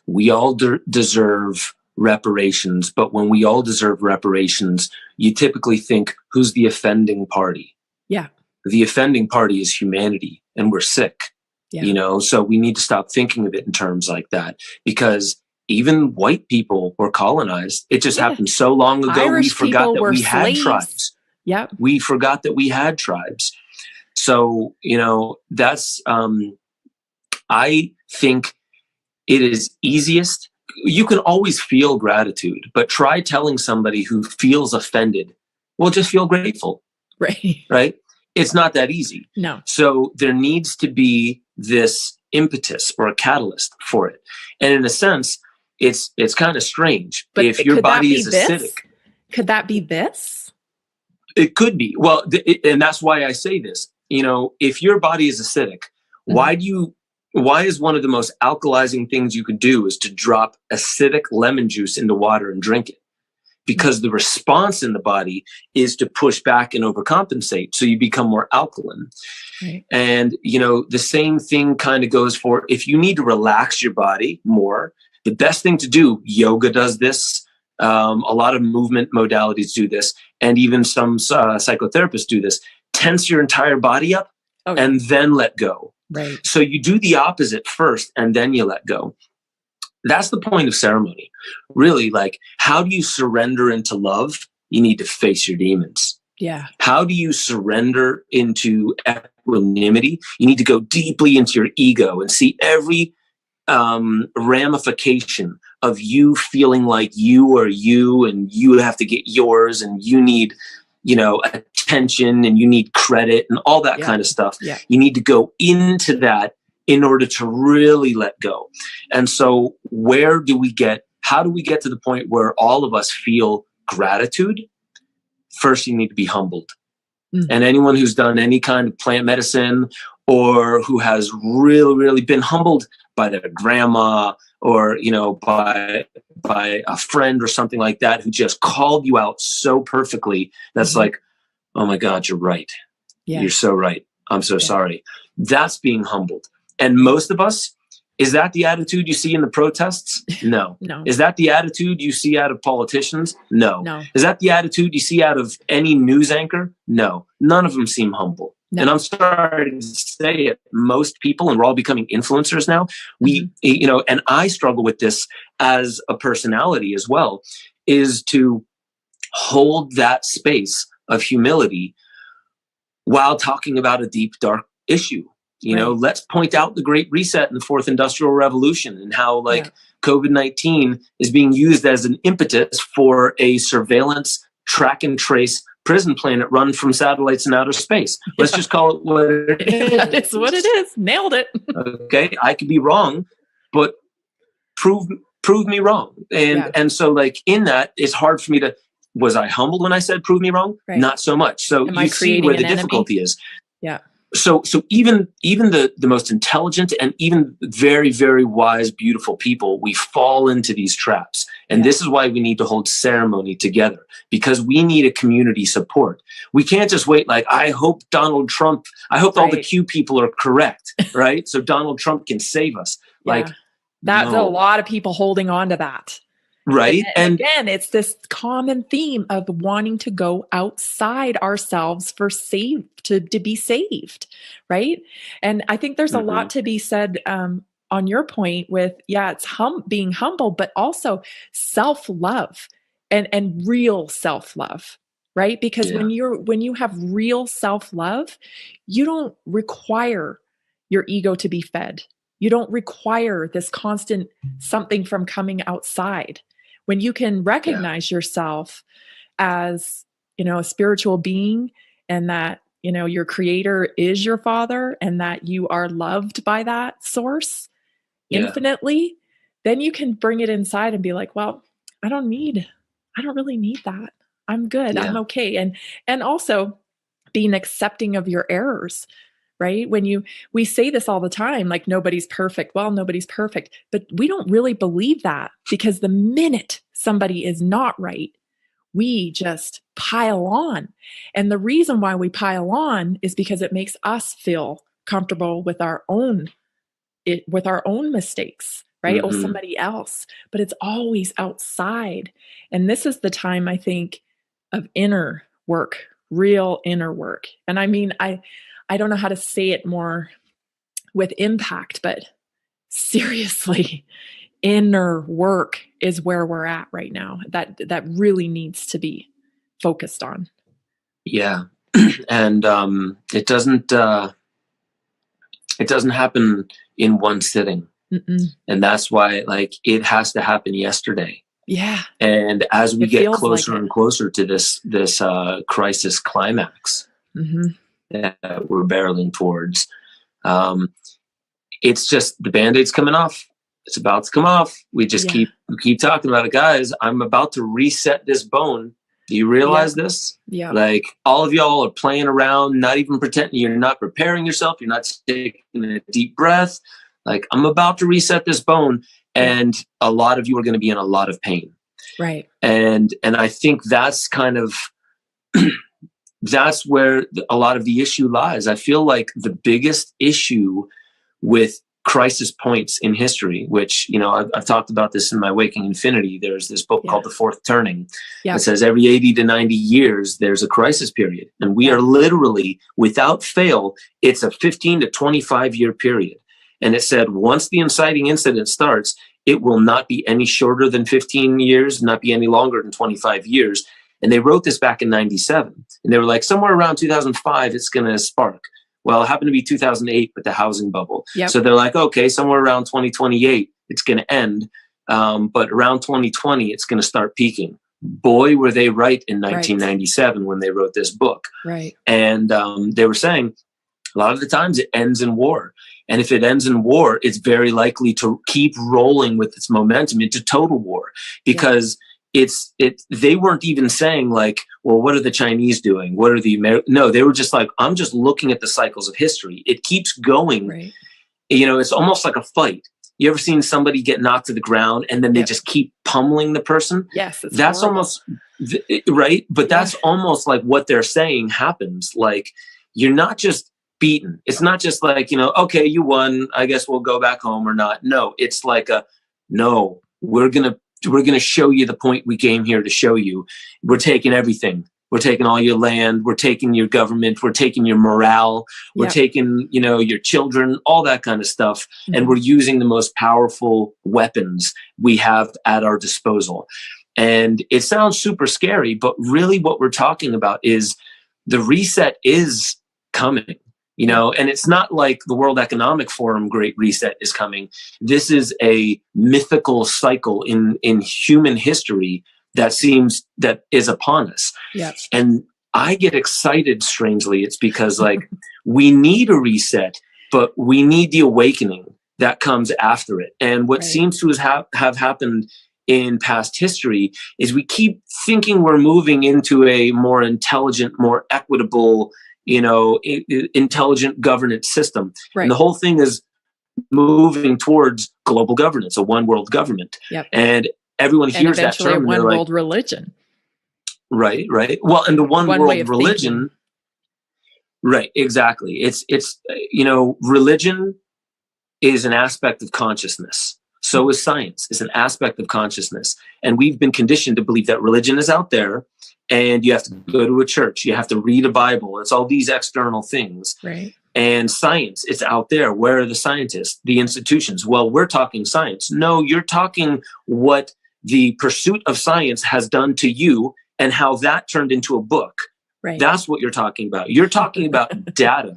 we all deserve reparations. But when we all deserve reparations, you typically think, who's the offending party? Yeah. The offending party is humanity, and we're sick. Yeah. So we need to stop thinking of it in terms like that, because even white people were colonized. It just happened so long ago. Irish we forgot that we slaves. had tribes. Yep. We forgot that we had tribes. So, that's, I think it is easiest. You can always feel gratitude, but try telling somebody who feels offended, well, just feel grateful. Right. Right. It's not that easy. No. So there needs to be this impetus or a catalyst for it. And in a sense, it's kind of strange. But if your body is acidic. Could that be this? It could be. Well, and that's why I say this. If your body is acidic, why is one of the most alkalizing things you could do is to drop acidic lemon juice into water and drink it? Because the response in the body is to push back and overcompensate. So you become more alkaline. Right. And, the same thing kind of goes for if you need to relax your body more, the best thing to do, yoga does this. A lot of movement modalities do this. And even some psychotherapists do this. Tense your entire body up and then let go. Right. So you do the opposite first and then you let go. That's the point of ceremony. Really, like, how do you surrender into love? You need to face your demons. Yeah. How do you surrender into equanimity? You need to go deeply into your ego and see every ramification of you feeling like you are you and you have to get yours and you need, attention and you need credit and all that kind of stuff. Yeah. You need to go into that in order to really let go. And so how do we get to the point where all of us feel gratitude? First, you need to be humbled. And anyone who's done any kind of plant medicine or who has really, really been humbled by their grandma or, by a friend or something like that who just called you out so perfectly, that's like, oh my God, you're right. Yeah. You're so right. I'm so sorry. That's being humbled. And most of us, is that the attitude you see in the protests? No. No. Is that the attitude you see out of politicians? No. No. Is that the attitude you see out of any news anchor? No. None of them seem humble. No. And I'm sorry to say it, most people, and we're all becoming influencers now, and I struggle with this as a personality as well, is to hold that space of humility while talking about a deep, dark issue. Let's point out the Great Reset and the Fourth Industrial Revolution and how COVID-19 is being used as an impetus for a surveillance, track and trace prison planet run from satellites in outer space. Let's just call it what it is. It's what it is. Nailed it. Okay. I could be wrong, but prove me wrong. And so in that, it's hard for me to, was I humbled when I said prove me wrong? Right. Not so much. So you see where the difficulty is. Yeah. So even the most intelligent and even very, very wise, beautiful people, we fall into these traps. And this is why we need to hold ceremony together, because we need a community support. We can't just wait I hope all the Q people are correct, right? So Donald Trump can save us. That's a lot of people holding on to that. Right. And again, it's this common theme of wanting to go outside ourselves to be saved. Right. And I think there's a lot to be said on your point with, it's being humble, but also self-love and real self-love. Right. Because when you have real self-love, you don't require your ego to be fed. You don't require this constant something from coming outside. When you can recognize yourself as, a spiritual being, and that, your creator is your father, and that you are loved by that source infinitely, then you can bring it inside and be like, well, I don't really need that. I'm good. I'm okay. And also being accepting of your errors, right? We say this all the time, like nobody's perfect. Well, nobody's perfect, but we don't really believe that, because the minute somebody is not right, we just pile on. And the reason why we pile on is because it makes us feel comfortable with our own mistakes, right? Mm-hmm. Or somebody else, but it's always outside. And this is the time, I think, of inner work, real inner work. And I mean, I don't know how to say it more with impact, but seriously, inner work is where we're at right now. That really needs to be focused on. Yeah. And it doesn't happen in one sitting. Mm-mm. And that's why, like, it has to happen yesterday. Yeah. And as we get closer like and closer to this crisis climax that we're barreling towards, it's just the Band-Aid's coming off. It's about to come off. We just keep talking about it, guys. I'm about to reset this bone. Do you realize this? Yeah. Like, all of y'all are playing around, not even pretending. You're not preparing yourself. You're not taking a deep breath. Like, I'm about to reset this bone, and a lot of you are going to be in a lot of pain. Right. And I think that's kind of that's where a lot of the issue lies. I feel like the biggest issue with crisis points in history, which, I've talked about this in my Waking Infinity. There's this book called The Fourth Turning. It says every 80 to 90 years, there's a crisis period. And we are literally, without fail, it's a 15 to 25 year period. And it said, once the inciting incident starts, it will not be any shorter than 15 years, not be any longer than 25 years. And they wrote this back in 97. And they were like, somewhere around 2005, it's going to spark. Well, it happened to be 2008 with the housing bubble. Yep. So they're like, okay, somewhere around 2028, it's going to end. But around 2020, it's going to start peaking. Boy, were they right in 1997 when they wrote this book. Right. And they were saying a lot of the times it ends in war. And if it ends in war, it's very likely to keep rolling with its momentum into total war, because they weren't even saying like, well, what are the Chinese doing? What are the No, they were just like, I'm just looking at the cycles of history. It keeps going. Right. It's almost like a fight. You ever seen somebody get knocked to the ground and then they just keep pummeling the person? Yes. That's horrible. Almost right. But that's almost like what they're saying happens. Like, you're not just beaten. It's not just like, okay, you won, I guess we'll go back home or not. No, it's like no, we're going to show you the point we came here to show you. We're taking everything. We're taking all your land. We're taking your government. We're taking your morale. We're taking, your children, all that kind of stuff. Mm-hmm. And we're using the most powerful weapons we have at our disposal. And it sounds super scary, but really what we're talking about is the reset is coming. And it's not like the World Economic Forum Great Reset is coming. This is a mythical cycle in human history that is upon us. Yes. And I get excited, strangely. It's because like we need a reset, but we need the awakening that comes after it. And what seems to have happened in past history is we keep thinking we're moving into a more intelligent, more equitable, intelligent governance system. Right. And the whole thing is moving towards global governance, a one world government. Yep. And everyone hears that term. And one world religion. Right. Well, and the one world religion. Thinking. Right. Exactly. It's religion is an aspect of consciousness. So is science. It's an aspect of consciousness. And we've been conditioned to believe that religion is out there. And you have to go to a church. You have to read a Bible. It's all these external things. Right. And science, it's out there. Where are the scientists, the institutions? Well, we're talking science. No, you're talking what the pursuit of science has done to you and how that turned into a book. Right. That's what you're talking about. You're talking about data.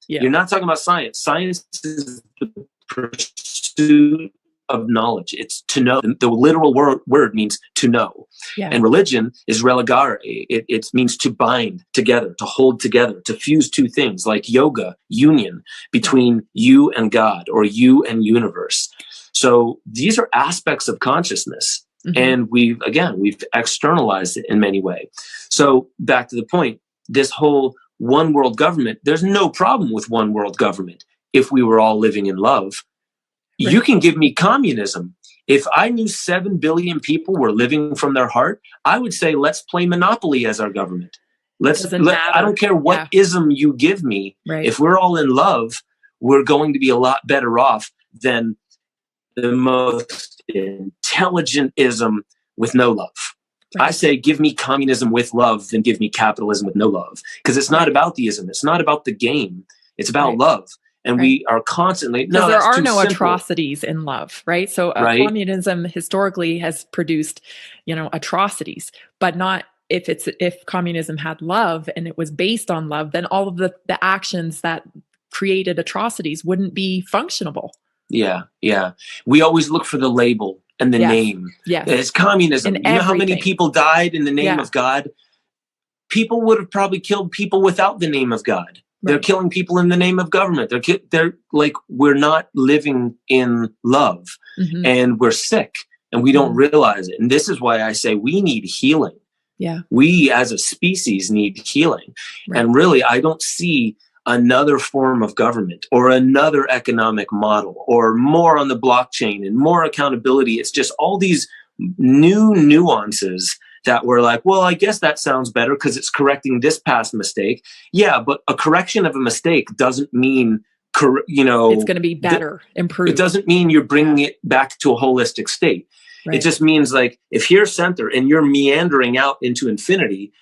Yeah. You're not talking about science. Science is the pursuit of knowledge. It's to know. The literal word means to know. Yeah. And religion is religare. It means to bind together, to hold together, to fuse two things, like yoga, union between you and God, or you and universe. So these are aspects of consciousness. Mm-hmm. And we've externalized it in many ways. So back to the point, this whole one world government, there's no problem with one world government if we were all living in love. Right. You can give me communism. If I knew 7 billion people were living from their heart, I would say, let's play Monopoly as our government. I don't care what ism you give me. Right. If we're all in love, we're going to be a lot better off than the most intelligent ism with no love. Right. I say, give me communism with love than give me capitalism with no love. Because it's not about the ism. It's not about the game. It's about love. And we are constantly, no, there are no atrocities in love, right? So communism historically has produced, atrocities, but not if communism had love and it was based on love, then all of the actions that created atrocities wouldn't be functionable. Yeah, yeah. We always look for the label and the name. Yes. It's communism. You know how many people died in the name of God? People would have probably killed people without the name of God. They're killing people in the name of government. They're like, we're not living in love, and we're sick, and we don't realize it. And this is why I say we need healing. Yeah. We as a species need healing. Right. And really, I don't see another form of government or another economic model or more on the blockchain and more accountability. It's just all these new nuances that we're like, well, I guess that sounds better because it's correcting this past mistake. Yeah, but a correction of a mistake doesn't mean, it's going to be better, improved. It doesn't mean you're bringing it back to a holistic state. Right. It just means, like, if you're center and you're meandering out into infinity,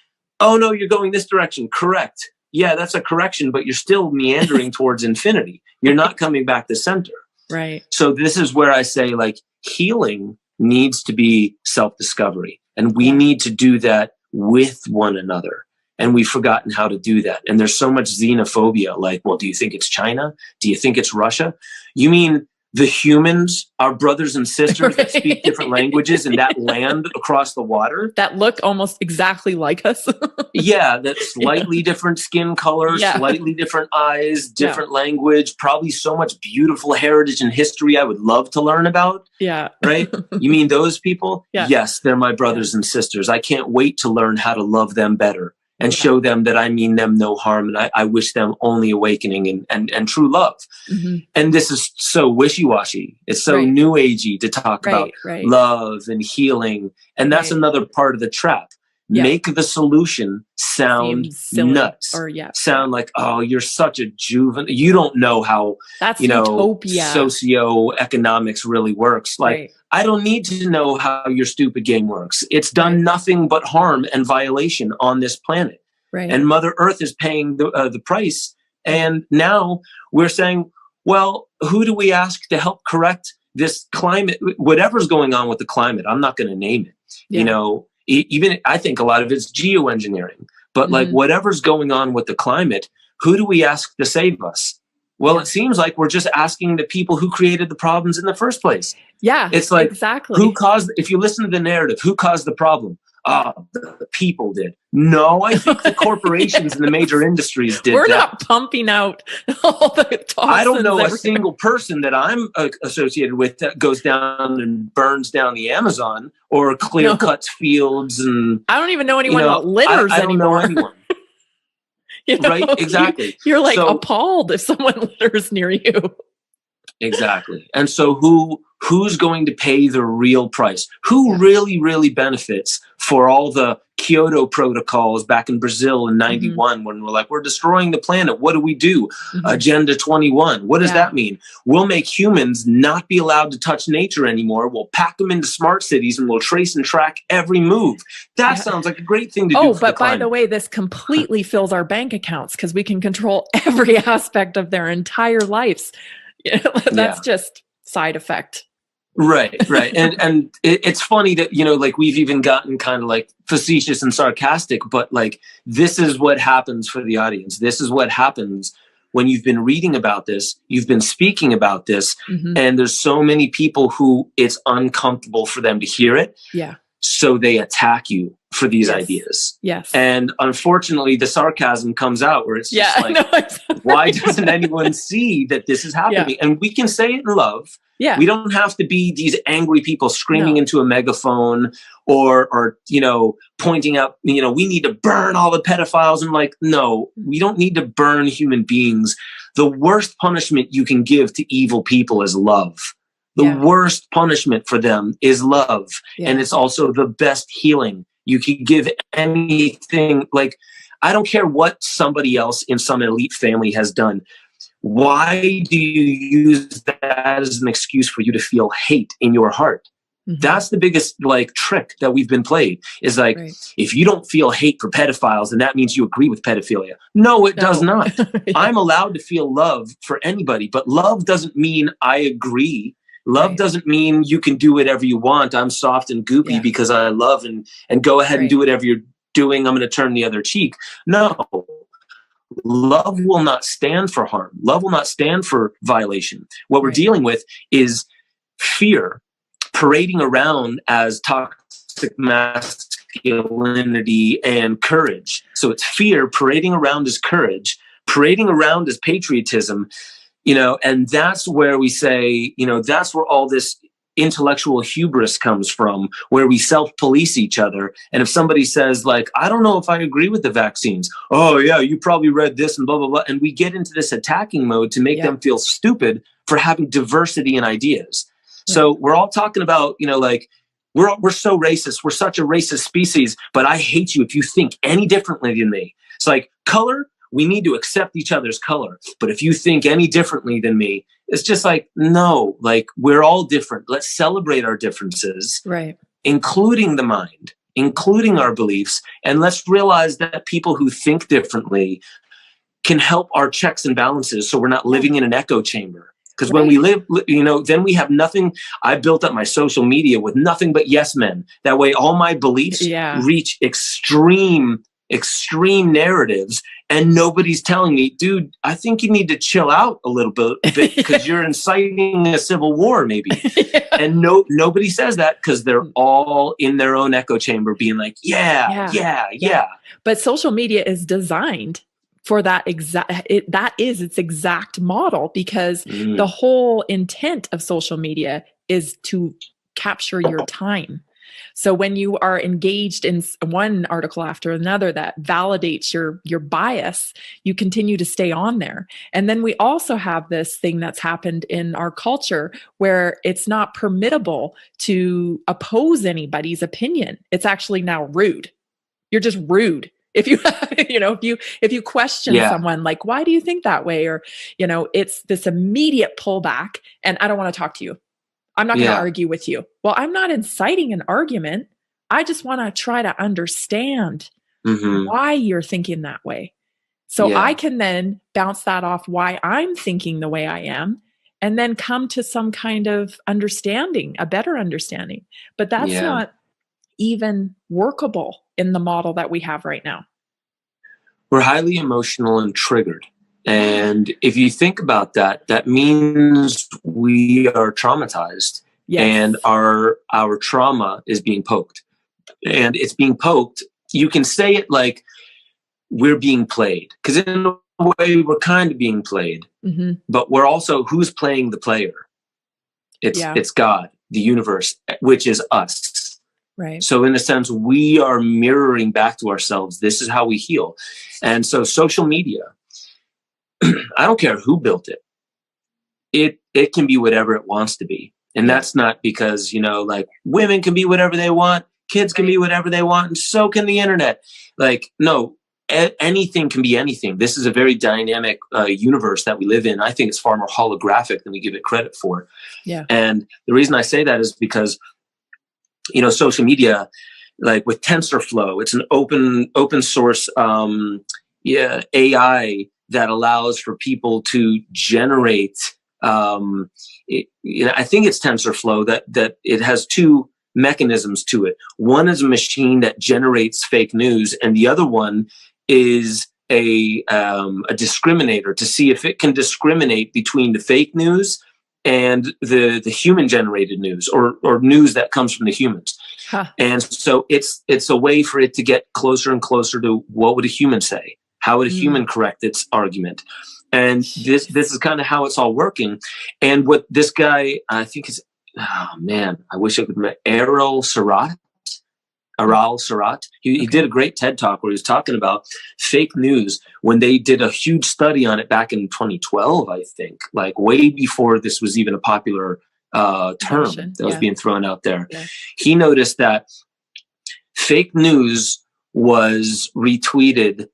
oh no, you're going this direction. Correct. Yeah, that's a correction, but you're still meandering towards infinity. You're not coming back to center. Right. So this is where I say, like, healing needs to be self-discovery. And we need to do that with one another. And we've forgotten how to do that. And there's so much xenophobia. Like, well, do you think it's China? Do you think it's Russia? You mean the humans, our brothers and sisters that speak different languages in that land across the water? That look almost exactly like us. Yeah, that slightly different skin color, slightly different eyes, different language, probably so much beautiful heritage and history I would love to learn about. Yeah. Right? You mean those people? Yeah. Yes, they're my brothers and sisters. I can't wait to learn how to love them better and show them that I mean them no harm, and I wish them only awakening and true love. Mm-hmm. And this is so wishy-washy. It's so new agey to talk about love and healing. And that's another part of the trap. Yeah. Make the solution sound nuts. Or sound like, oh, you're such a juvenile. You don't know how utopia. Socioeconomics really works. Like, I don't need to know how your stupid game works. It's done nothing but harm and violation on this planet. Right. And Mother Earth is paying the price. And now we're saying, well, who do we ask to help correct this climate? Whatever's going on with the climate, I'm not going to name it. Yeah. Even I think a lot of it's geoengineering, but like whatever's going on with the climate, who do we ask to save us? Well, it seems like we're just asking the people who created the problems in the first place. Yeah, it's like, who caused, if you listen to the narrative, who caused the problem? The people did. No, I think the corporations and the major industries did. We're not pumping out all the toxins. I don't know a single person that I'm associated with that goes down and burns down the Amazon or clear cuts fields. And I don't even know anyone that litters anymore. I don't know anyone. Right? Exactly. You're like appalled if someone litters near you. Exactly. And so who's going to pay the real price? Who really benefits for all the Kyoto protocols back in Brazil in 91 when we're like, we're destroying the planet. What do we do? Agenda 21. What does that mean? We'll make humans not be allowed to touch nature anymore. We'll pack them into smart cities and we'll trace and track every move. That sounds like a great thing to do. Oh, but by the way, this completely fills our bank accounts because we can control every aspect of their entire lives. That's just side effect. Right. And it's funny that, like we've even gotten kind of like facetious and sarcastic, but like, this is what happens for the audience. This is what happens when you've been reading about this, you've been speaking about this, Mm-hmm. and there's so many people who it's uncomfortable for them to hear it. Yeah. So they attack you for these Yes. ideas. Yes. And unfortunately, the sarcasm comes out where it's just like, no, exactly. why doesn't anyone see that this is happening? Yeah. And we can say it in love. Yeah. We don't have to be these angry people screaming No. into a megaphone or pointing out, we need to burn all the pedophiles. And like, no, we don't need to burn human beings. The worst punishment you can give to evil people is love. The worst punishment for them is love. Yeah. And it's also the best healing. You can give anything. Like, I don't care what somebody else in some elite family has done. Why do you use that as an excuse for you to feel hate in your heart? Mm-hmm. That's the biggest trick that we've been played, is like, right. If you don't feel hate for pedophiles, then that means you agree with pedophilia. No, it does not. Yeah. I'm allowed to feel love for anybody, but love doesn't mean I agree. Love doesn't mean you can do whatever you want. I'm soft and goopy because I love and go ahead and do whatever you're doing. I'm going to turn the other cheek. No. Love will not stand for harm. Love will not stand for violation. What we're dealing with is fear parading around as toxic masculinity and courage. So it's fear parading around as courage, parading around as patriotism, and that's where we say, that's where all this intellectual hubris comes from, where we self-police each other. And if somebody says I don't know if I agree with the vaccines. Oh yeah, you probably read this and blah, blah, blah. And we get into this attacking mode to make them feel stupid for having diversity in ideas. Yeah. So we're all talking about, we're so racist. We're such a racist species, but I hate you if you think any differently than me. It's like color. We need to accept each other's color. But if you think any differently than me, it's just no, we're all different. Let's celebrate our differences, right? Including the mind, including our beliefs. And let's realize that people who think differently can help our checks and balances, so we're not living in an echo chamber. Because when we live, then we have nothing. I built up my social media with nothing but yes men. That way all my beliefs reach extreme narratives, and nobody's telling me, dude, I think you need to chill out a little bit because you're inciting a civil war maybe. And nobody says that because they're all in their own echo chamber being like, yeah. But social media is designed for that that is its exact model, because the whole intent of social media is to capture your time. So when you are engaged in one article after another that validates your bias, you continue to stay on there. And then we also have this thing that's happened in our culture where it's not permittable to oppose anybody's opinion. It's actually now rude. You're just rude. If you, if you question someone, why do you think that way? Or, it's this immediate pullback, and I don't want to talk to you. I'm not going to argue with you. Well, I'm not inciting an argument. I just want to try to understand why you're thinking that way. So I can then bounce that off why I'm thinking the way I am, and then come to some kind of understanding, a better understanding. But that's not even workable in the model that we have right now. We're highly emotional and triggered. And if you think about that, that means we are traumatized, and our trauma is being poked, and it's being poked. You can say it like we're being played, because in a way we're kind of being played, but we're also, who's playing the player? It's God, the universe, which is us. Right. So in a sense, we are mirroring back to ourselves. This is how we heal. And so social media, I don't care who built it. It can be whatever it wants to be. And that's not because, women can be whatever they want, kids can be whatever they want, and so can the internet. No, anything can be anything. This is a very dynamic universe that we live in. I think it's far more holographic than we give it credit for. Yeah. And the reason I say that is because, social media, with TensorFlow, it's an open source AI that allows for people to generate, I think it's TensorFlow that it has two mechanisms to it. One is a machine that generates fake news, and the other one is a discriminator to see if it can discriminate between the fake news and the human generated news, or news that comes from the humans. Huh. And so it's a way for it to get closer and closer to what would a human say? How would a human correct its argument? And this is kind of how it's all working. And what this guy, I think is, oh man, I wish I could remember, Aral Sarat. He did a great TED talk where he was talking about fake news when they did a huge study on it back in 2012, I think, like way before this was even a popular term that was being thrown out there. Yeah. He noticed that fake news was retweeted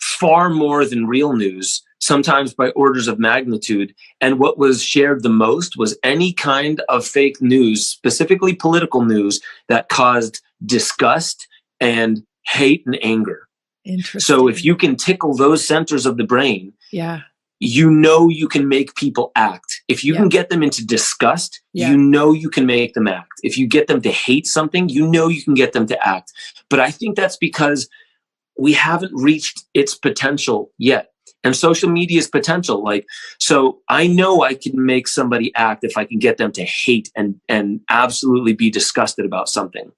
far more than real news, sometimes by orders of magnitude. And what was shared the most was any kind of fake news, specifically political news, that caused disgust and hate and anger. Interesting. So if you can tickle those centers of the brain, you know you can make people act. If you can get them into disgust, you know you can make them act. If you get them to hate something, you know you can get them to act. But I think that's because we haven't reached its potential yet. And social media's potential, so I know I can make somebody act if I can get them to hate and absolutely be disgusted about something.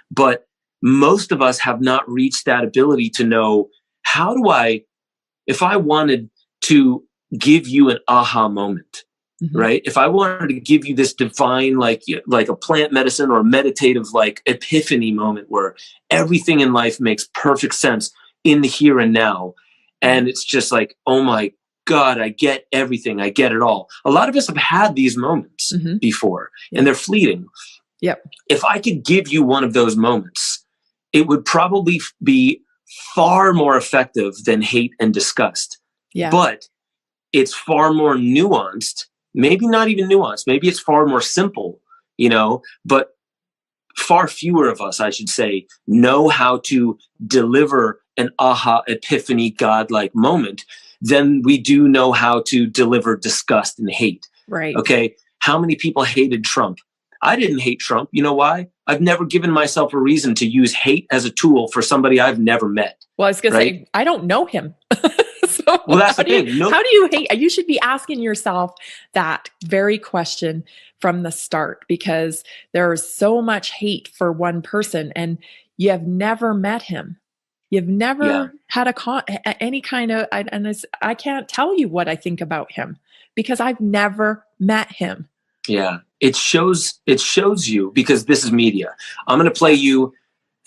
But most of us have not reached that ability to know, how do I, if I wanted to give you an aha moment, right? If I wanted to give you this divine, like a plant medicine or a meditative, epiphany moment where everything in life makes perfect sense in the here and now. And it's just like, oh my God, I get everything. I get it all. A lot of us have had these moments before, and they're fleeting. Yep. If I could give you one of those moments, it would probably be far more effective than hate and disgust. Yeah. But it's far more nuanced. Maybe not even nuanced. Maybe it's far more simple, but far fewer of us, I should say, know how to deliver an aha, epiphany, godlike moment than we do know how to deliver disgust and hate. Right. Okay. How many people hated Trump? I didn't hate Trump. You know why? I've never given myself a reason to use hate as a tool for somebody I've never met. Well, I was going to say, I don't know him. Well, that's the thing. How do you hate? You should be asking yourself that very question from the start, because there is so much hate for one person and you have never met him. You've never had any kind of, I can't tell you what I think about him because I've never met him. Yeah, it shows you, because this is media. I'm going to play you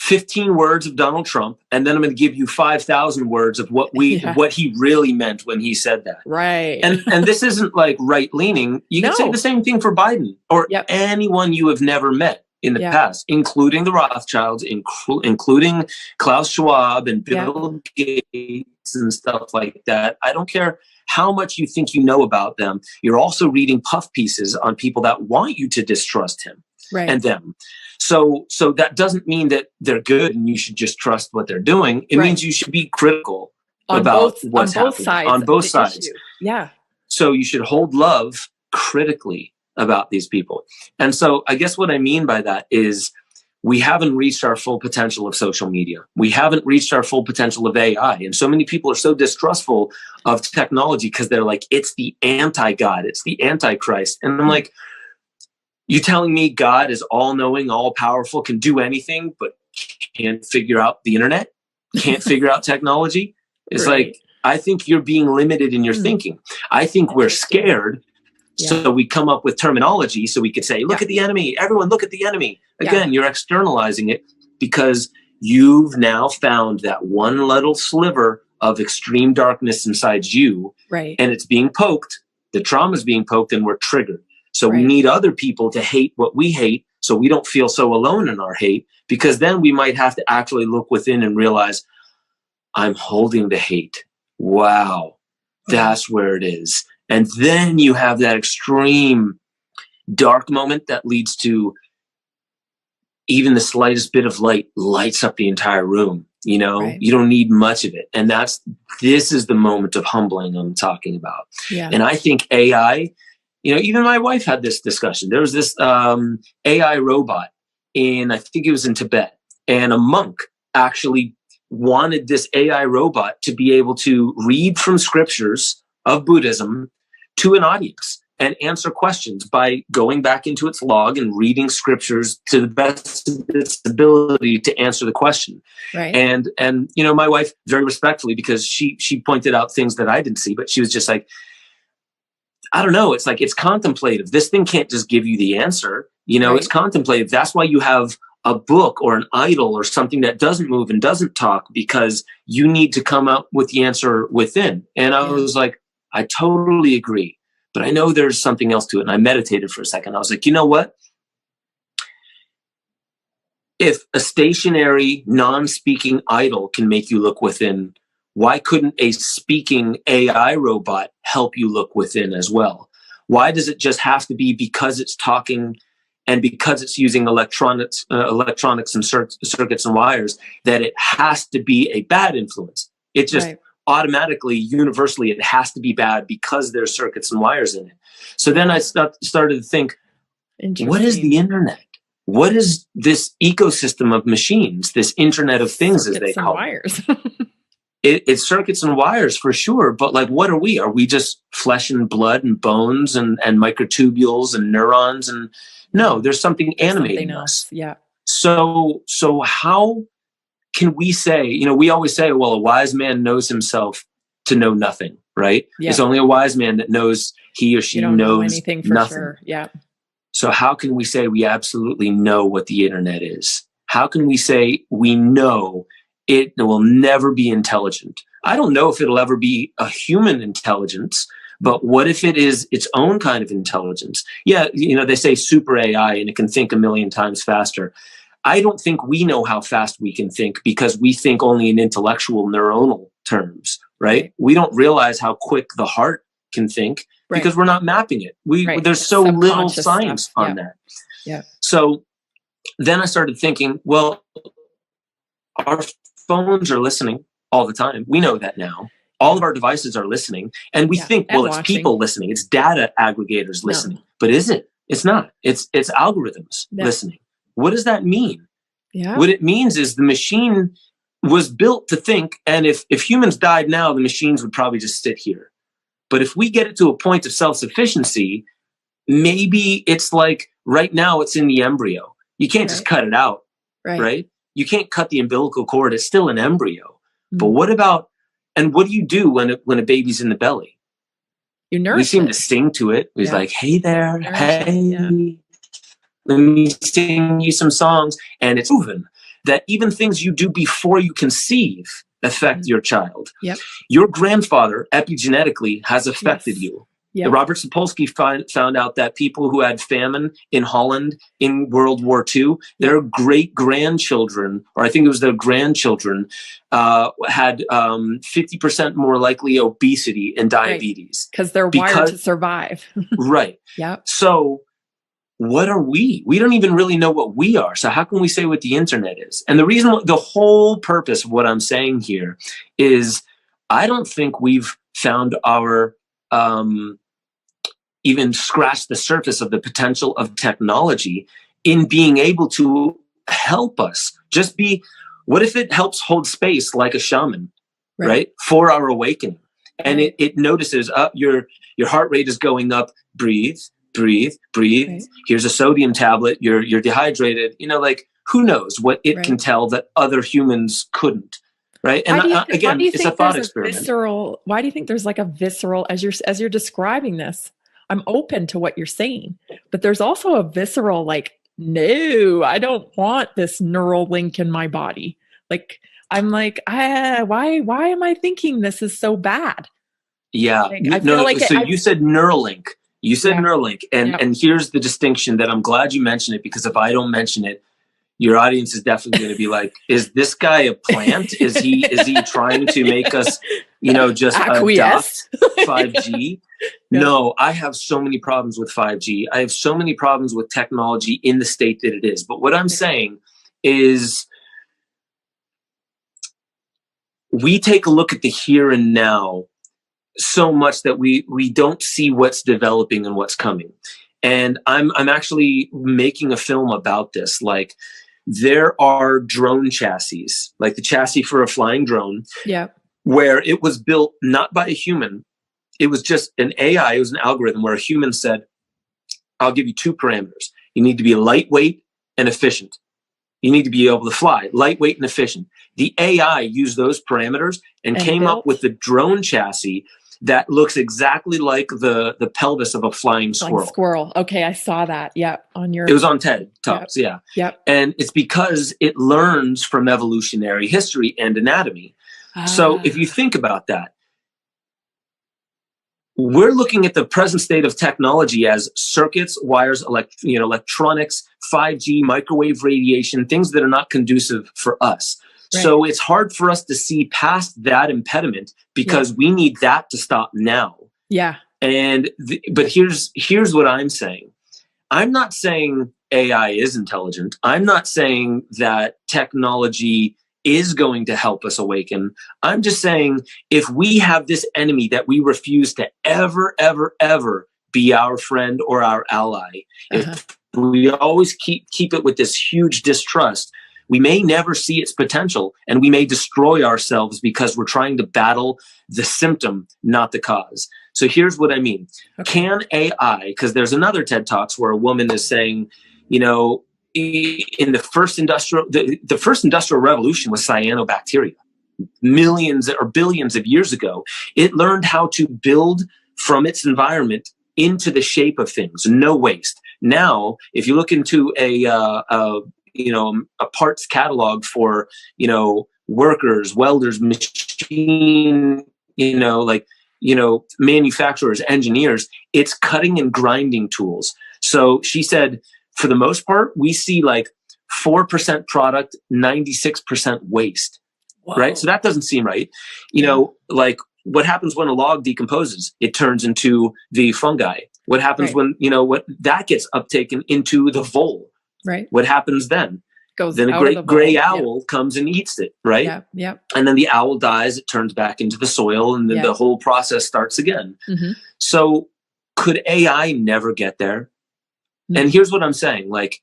15 words of Donald Trump, and then I'm going to give you 5,000 words of what he really meant when he said that. Right. And this isn't like right leaning. You can say the same thing for Biden or anyone you have never met in the past, including the Rothschilds, including Klaus Schwab and Bill Gates and stuff like that. I don't care how much you think you know about them. You're also reading puff pieces on people that want you to distrust him and them. So that doesn't mean that they're good and you should just trust what they're doing. It means you should be critical about what's happening on both sides. Issue. Yeah. So you should hold love critically about these people. And so I guess what I mean by that is we haven't reached our full potential of social media. We haven't reached our full potential of AI. And so many people are so distrustful of technology because they're like, it's the anti-God, it's the antichrist. And I'm like, you telling me God is all-knowing, all-powerful, can do anything, but can't figure out the internet, can't figure out technology? It's like, I think you're being limited in your thinking. I think we're scared. So we come up with terminology so we could say, look at the enemy. Everyone look at the enemy. Again, you're externalizing it because you've now found that one little sliver of extreme darkness inside you. Right. And it's being poked. The trauma is being poked and we're triggered. So we need other people to hate what we hate so we don't feel so alone in our hate, because then we might have to actually look within and realize, I'm holding the hate. Wow, that's where it is. And then you have that extreme dark moment that leads to even the slightest bit of light lights up the entire room. You don't need much of it. And this is the moment of humbling I'm talking about. Yeah. And I think AI, even my wife had this discussion. There was this AI robot I think it was in Tibet, and a monk actually wanted this AI robot to be able to read from scriptures of Buddhism to an audience and answer questions by going back into its log and reading scriptures to the best of its ability to answer the question. Right. And you know, my wife, very respectfully, because she pointed out things that I didn't see, but she was just like, I don't know. It's like, it's contemplative. This thing can't just give you the answer. You know, Right. It's contemplative. That's why you have a book or an idol or something that doesn't move and doesn't talk, because you need to come up with the answer within. And I was like, I totally agree. But I know there's something else to it. And I meditated for a second. I was like, you know what? If a stationary, non-speaking idol can make you look within, why couldn't a speaking AI robot help you look within as well? Why does it just have to be because it's talking and because it's using electronics and circuits and wires that it has to be a bad influence? It just automatically, universally, it has to be bad because there's circuits and wires in it. So then I started to think, what is the internet? What is this ecosystem of machines, this Internet of Things, as they call wires. It's circuits and wires for sure. But like, what are we? Are we just flesh and blood and bones and microtubules and neurons? And no, there's something animating us. Yeah. So how can we say, you know, we always say, well, a wise man knows himself to know nothing, right? Yeah. It's only a wise man that knows he or she knows anything for nothing. sure. Yeah. So how can we say we absolutely know what the internet is? How can we say we know it will never be intelligent? I don't know if it'll ever be a human intelligence, but what if it is its own kind of intelligence? Yeah, you know, they say super AI and it can think a million times faster. I don't think we know how fast we can think because we think only in intellectual neuronal terms, right? We don't realize how quick the heart can think because we're not mapping it. There's so little science on that. Yeah. So then I started thinking, well, our phones are listening all the time. We know that now. All of our devices are listening. And we think, well, it's people listening. It's data aggregators listening. But is it? It's not. It's algorithms listening. What does that mean? Yeah. What it means is the machine was built to think. And if humans died now, the machines would probably just sit here. But if we get it to a point of self-sufficiency, maybe it's like right now it's in the embryo. You can't just cut it out, right? You can't cut the umbilical cord. It's still an embryo. Mm-hmm. But what about, and what do you do when a baby's in the belly? You nourish We seem it. to sing to it. It's like, hey there, Nourish hey, let me sing you some songs. And it's proven that even things you do before you conceive affect your child. Yep. Your grandfather epigenetically has affected you. Yep. Robert Sapolsky found out that people who had famine in Holland in World War II, their great-grandchildren, or I think it was their grandchildren, had 50% more likely obesity and diabetes. Because they're wired to survive. Right. Yep. So what are we? We don't even really know what we are. So how can we say what the internet is? And the whole purpose of what I'm saying here is I don't think we've found our even scratched the surface of the potential of technology in being able to help us just be, what if it helps hold space like a shaman, right? For our awakening. And it notices your heart rate is going up, breathe. Right. Here's a sodium tablet. You're dehydrated. You know, like who knows what it can tell that other humans couldn't. Right. And again, it's a thought experiment. Why do you think there's like a visceral, as you're describing this, I'm open to what you're saying, but there's also a visceral, like, no, I don't want this neural link in my body. Like, I'm like, why am I thinking this is so bad? Yeah. Like, I feel like you said Neuralink. You said Neuralink. And here's the distinction that I'm glad you mentioned it, because if I don't mention it, your audience is definitely going to be like, is this guy a plant? Is he trying to make us, just adopt 5G? No, I have so many problems with 5G. I have so many problems with technology in the state that it is. But what I'm saying is we take a look at the here and now so much that we don't see what's developing and what's coming. And I'm actually making a film about this. Like, there are drone chassis, like the chassis for a flying drone, where it was built not by a human. It was just an AI, it was an algorithm where a human said, I'll give you two parameters. You need to be lightweight and efficient. You need to be able to fly, lightweight and efficient. The AI used those parameters and came up with the drone chassis that looks exactly like the pelvis of a flying squirrel. Okay, I saw that. Yeah, it was on TED Talks. Yep. And it's because it learns from evolutionary history and anatomy. So if you think about that, we're looking at the present state of technology as circuits, wires, electronics, 5G, microwave radiation, things that are not conducive for us. Right. So it's hard for us to see past that impediment because we need that to stop now. Yeah. And but here's what I'm saying. I'm not saying AI is intelligent. I'm not saying that technology is going to help us awaken. I'm just saying if we have this enemy that we refuse to ever, ever, ever be our friend or our ally, if we always keep it with this huge distrust, we may never see its potential and we may destroy ourselves because we're trying to battle the symptom, not the cause. So here's what I mean. Can AI, because there's another TED Talks where a woman is saying, in the first industrial revolution was cyanobacteria. Millions or billions of years ago, it learned how to build from its environment into the shape of things, no waste. Now, if you look into a parts catalog for, workers, welders, machine, manufacturers, engineers, it's cutting and grinding tools. So she said, for the most part, we see like 4% product, 96% waste. Whoa. Right? So that doesn't seem right. Like what happens when a log decomposes? It turns into the fungi. What happens when, that gets uptaken into the vole? Right. What happens then? Then a great gray owl comes and eats it, right? Yeah. And then the owl dies, it turns back into the soil, and then the whole process starts again. Mm-hmm. So could AI never get there? Mm-hmm. And here's what I'm saying. Like,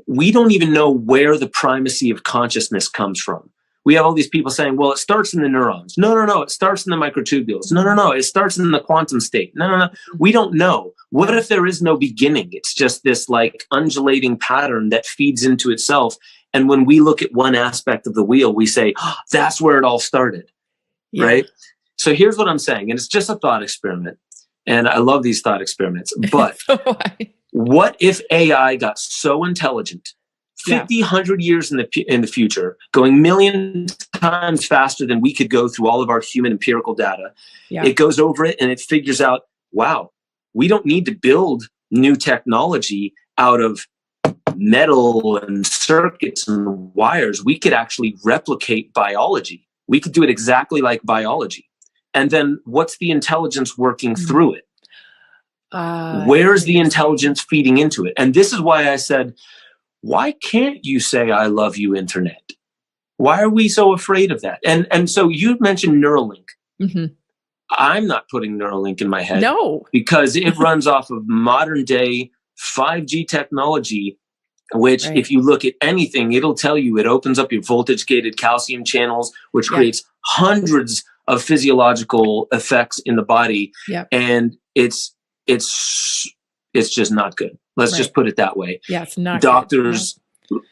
we don't even know where the primacy of consciousness comes from. We have all these people saying, well, it starts in the neurons. No, it starts in the microtubules. No, it starts in the quantum state. No. We don't know. What if there is no beginning? It's just this like undulating pattern that feeds into itself. And when we look at one aspect of the wheel, we say, that's where it all started, right? So here's what I'm saying. And it's just a thought experiment. And I love these thought experiments. But what if AI got so intelligent 50, 100 years in the future, going million times faster than we could go through all of our human empirical data. It goes over it and it figures out, wow, we don't need to build new technology out of metal and circuits and wires. We could actually replicate biology. We could do it exactly like biology. And then what's the intelligence working through it? Where's the intelligence feeding into it? And this is why I said, why can't you say, I love you, internet? Why are we so afraid of that? And so you mentioned Neuralink. Mm-hmm. I'm not putting Neuralink in my head. No. Because it runs off of modern day 5G technology, which if you look at anything, it'll tell you it opens up your voltage gated calcium channels, which creates hundreds of physiological effects in the body. And it's just not good. Let's just put it that way. Yeah, it's not Doctors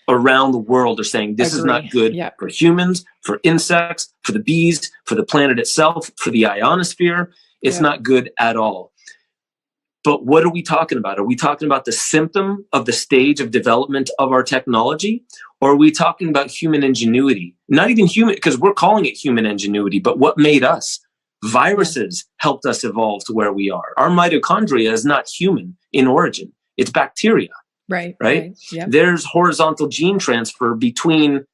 around the world are saying this is not good for humans, for insects, for the bees, for the planet itself, for the ionosphere. It's not good at all. But what are we talking about? Are we talking about the symptom of the stage of development of our technology? Or are we talking about human ingenuity? Not even human, because we're calling it human ingenuity, but what made us? Viruses helped us evolve to where we are. Our mitochondria is not human in origin. It's bacteria. Right? Yep. There's horizontal gene transfer between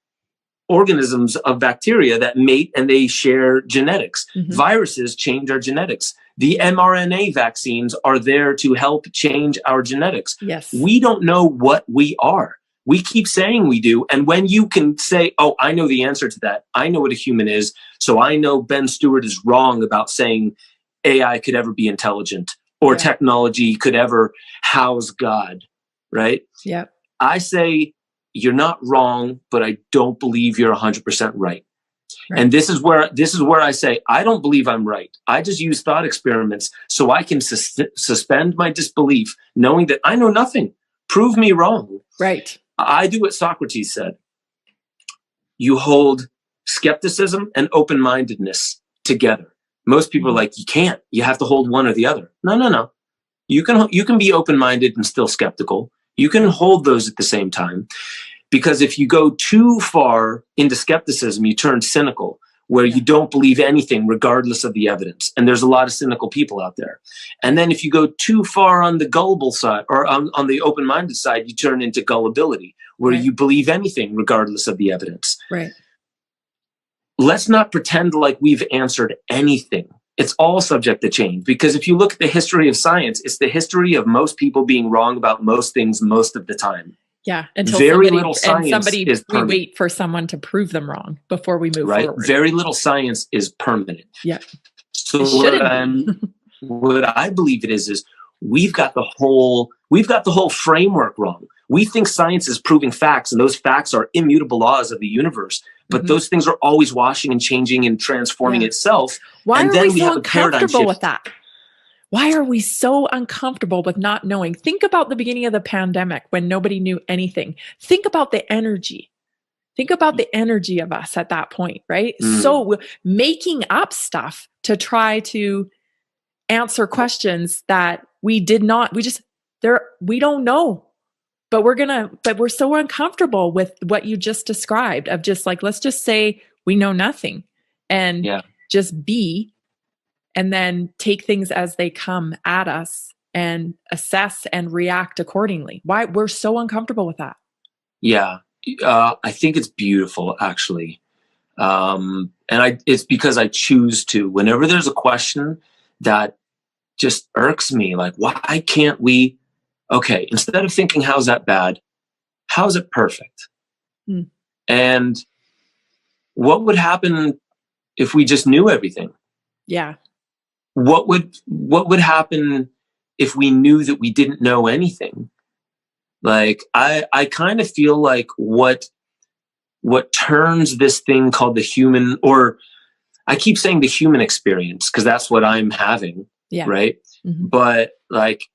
organisms of bacteria that mate and they share genetics. Mm-hmm. Viruses change our genetics. The mRNA vaccines are there to help change our genetics. Yes. We don't know what we are. We keep saying we do. And when you can say, oh, I know the answer to that. I know what a human is. So I know Ben Stewart is wrong about saying AI could ever be intelligent or technology could ever house God, right? Yeah. I say you're not wrong, but I don't believe you're 100% right. And this is where I say, I don't believe I'm right. I just use thought experiments so I can suspend my disbelief, knowing that I know nothing. Prove me wrong. Right. I do what Socrates said. You hold skepticism and open-mindedness together. Most people are like, you can't. You have to hold one or the other. No. You can be open-minded and still skeptical. You can hold those at the same time. Because if you go too far into skepticism, you turn cynical, where you don't believe anything regardless of the evidence. And there's a lot of cynical people out there. And then if you go too far on the gullible side, or on the open-minded side, you turn into gullibility, where you believe anything regardless of the evidence. Right. Let's not pretend like we've answered anything. It's all subject to change. Because if you look at the history of science, it's the history of most people being wrong about most things most of the time. Yeah, until we wait for someone to prove them wrong before we move forward. Very little science is permanent. Yeah. So what I believe it is we've got the whole framework wrong. We think science is proving facts, and those facts are immutable laws of the universe. But those things are always washing and changing and transforming itself. Why and are then we so have a paradigm uncomfortable shift. with that? Why are we so uncomfortable with not knowing? Think about the beginning of the pandemic when nobody knew anything. Think about the energy. Think about the energy of us at that point, right? So making up stuff to try to answer questions that we don't know. But we're so uncomfortable with what you just described of just like, let's just say we know nothing and just be. And then take things as they come at us and assess and react accordingly. Why we're so uncomfortable with that? Yeah, I think it's beautiful, actually. It's because I choose to. Whenever there's a question that just irks me, like, why can't we? Okay, instead of thinking, how's that bad? How's it perfect? And what would happen if we just knew everything? Yeah. What would happen if we knew that we didn't know anything? Like, I kind of feel like what turns this thing called the human, or I keep saying the human experience because that's what I'm having, right? But like,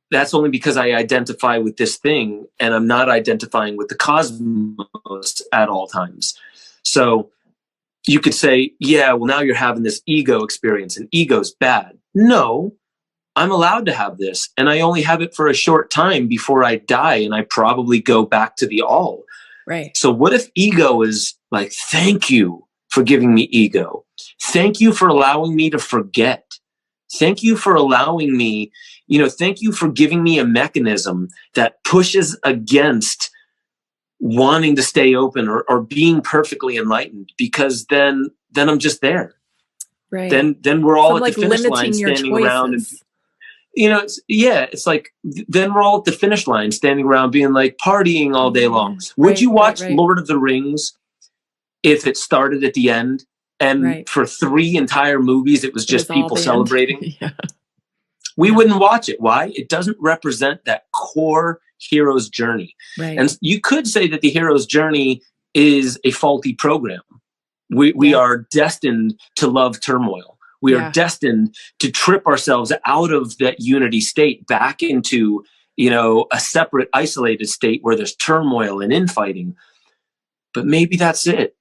that's only because I identify with this thing and I'm not identifying with the cosmos at all times. So you could say, yeah, well, now you're having this ego experience and ego's bad. No, I'm allowed to have this. And I only have it for a short time before I die. And I probably go back to the all. Right. So what if ego is like, thank you for giving me ego. Thank you for allowing me to forget. Thank you for allowing me, thank you for giving me a mechanism that pushes against wanting to stay open or being perfectly enlightened, because then I'm just there. Right. Then we're all at the finish line your standing choices. around. And, it's like, then we're all at the finish line standing around being like partying all day long. Would you watch Lord of the Rings if it started at the end and for 3 entire movies, it was just people celebrating? We wouldn't watch it. Why? It doesn't represent that core hero's journey. Right. And you could say that the hero's journey is a faulty program. We are destined to love turmoil. We are destined to trip ourselves out of that unity state back into, a separate, isolated state where there's turmoil and infighting. But maybe that's it.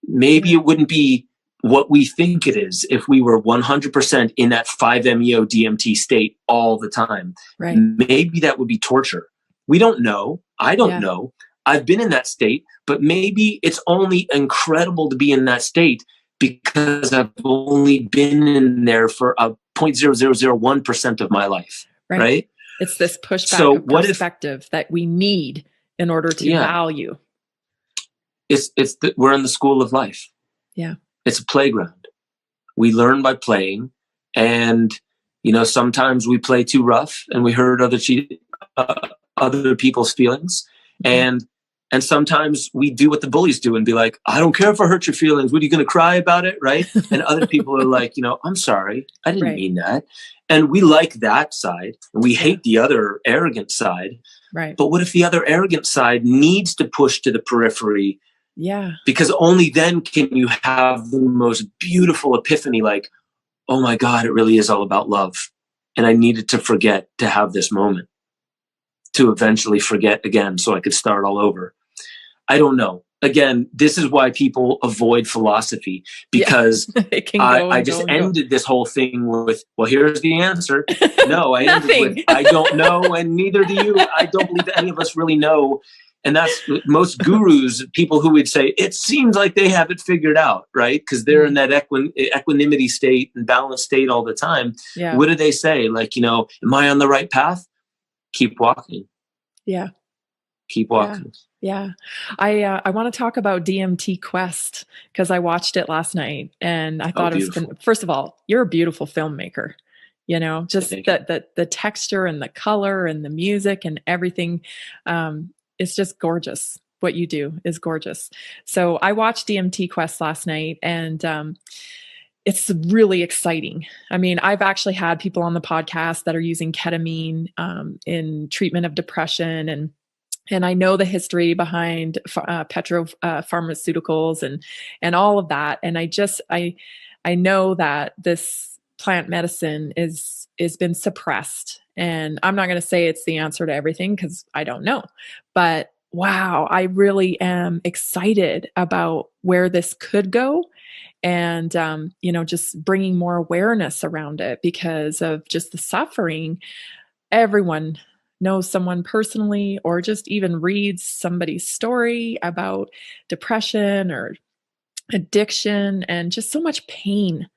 Maybe it wouldn't be what we think it is if we were 100% in that 5-MeO DMT state all the time. Right. Maybe that would be torture. We don't know. I don't know. I've been in that state, but maybe it's only incredible to be in that state because I've only been in there for a 0.0001% of my life. Right? It's this pushback of perspective that we need in order to value. We're in the school of life. Yeah. It's a playground. We learn by playing, and sometimes we play too rough and we hurt other people's feelings, and sometimes we do what the bullies do and be like, I don't care if I hurt your feelings. What, are you going to cry about it, right? And other people are like, I'm sorry, I didn't mean that. And we like that side, and we hate the other arrogant side. Right. But what if the other arrogant side needs to push to the periphery? Yeah. Because only then can you have the most beautiful epiphany, like, oh my God, it really is all about love. And I needed to forget to have this moment, to eventually forget again so I could start all over. I don't know. Again, this is why people avoid philosophy, because It can I just ended this whole thing with, well, here's the answer. No, I ended with, I don't know, and neither do you. I don't believe that any of us really know. And that's most gurus, people who would say, it seems like they have it figured out, right? Because they're in that equanimity state and balanced state all the time. Yeah. What do they say? Like, you know, am I on the right path? Keep walking. Yeah. Keep walking. Yeah. I want to talk about DMT Quest because I watched it last night and I thought it was, first of all, you're a beautiful filmmaker, you know, just the texture and the color and the music and everything. It's just gorgeous. What you do is gorgeous. So I watched DMT Quest last night and, it's really exciting. I mean, I've actually had people on the podcast that are using ketamine, in treatment of depression, and I know the history behind pharmaceuticals and all of that. And I know that this plant medicine is been suppressed. And I'm not going to say it's the answer to everything because I don't know. But wow, I really am excited about where this could go. And, you know, just bringing more awareness around it because of just the suffering. Everyone knows someone personally or just even reads somebody's story about depression or addiction and just so much pain.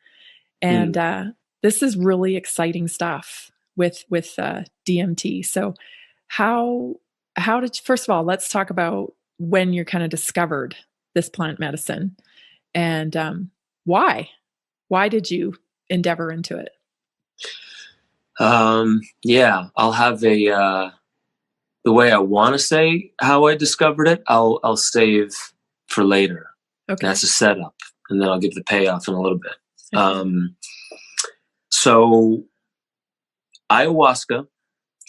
And this is really exciting stuff with DMT. So how did, first of all, let's talk about when you kind of discovered this plant medicine and why did you endeavor into it? Yeah, I'll have the way I want to say how I discovered it, I'll save for later. Okay. That's a setup, and then I'll give the payoff in a little bit. So ayahuasca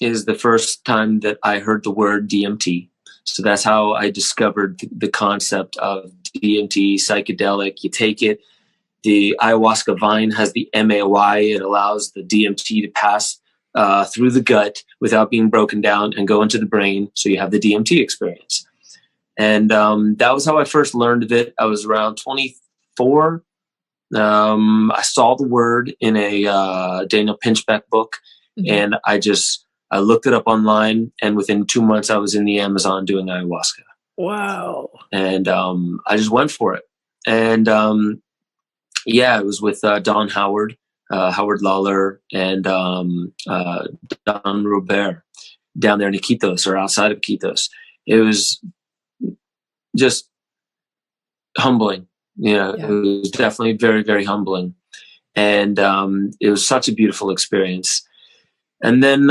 is the first time that I heard the word DMT. So that's how I discovered the concept of DMT, psychedelic. You take it. The ayahuasca vine has the MAOI. It allows the DMT to pass through the gut without being broken down and go into the brain. So you have the DMT experience. And that was how I first learned of it. I was around 24. I saw the word in a Daniel Pinchbeck book, and I looked it up online. And within 2 months, I was in the Amazon doing ayahuasca. Wow. And I just went for it. And yeah, it was with Don Howard, Howard Lawler, and Don Robert down there in Iquitos or outside of Iquitos. It was just humbling. Yeah. It was definitely very, very humbling. And it was such a beautiful experience. And then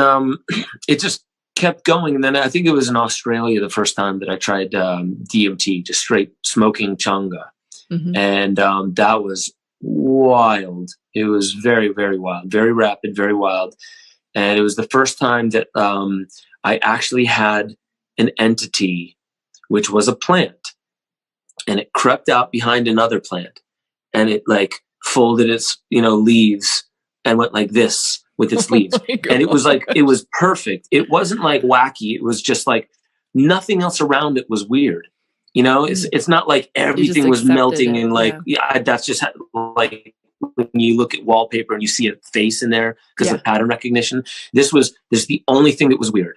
it just kept going. And then I think it was in Australia the first time that I tried DMT, just straight smoking changa. And that was wild. It was very, very wild, very rapid, very wild. And it was the first time that I actually had an entity, which was a plant, and it crept out behind another plant, and it like folded its, leaves and went like this with its leaves. And it was like, it was perfect. It wasn't like wacky. It was just like nothing else around it was weird. It's not like everything was melting and like, that's just like when you look at wallpaper and you see a face in there because of pattern recognition. This is the only thing that was weird.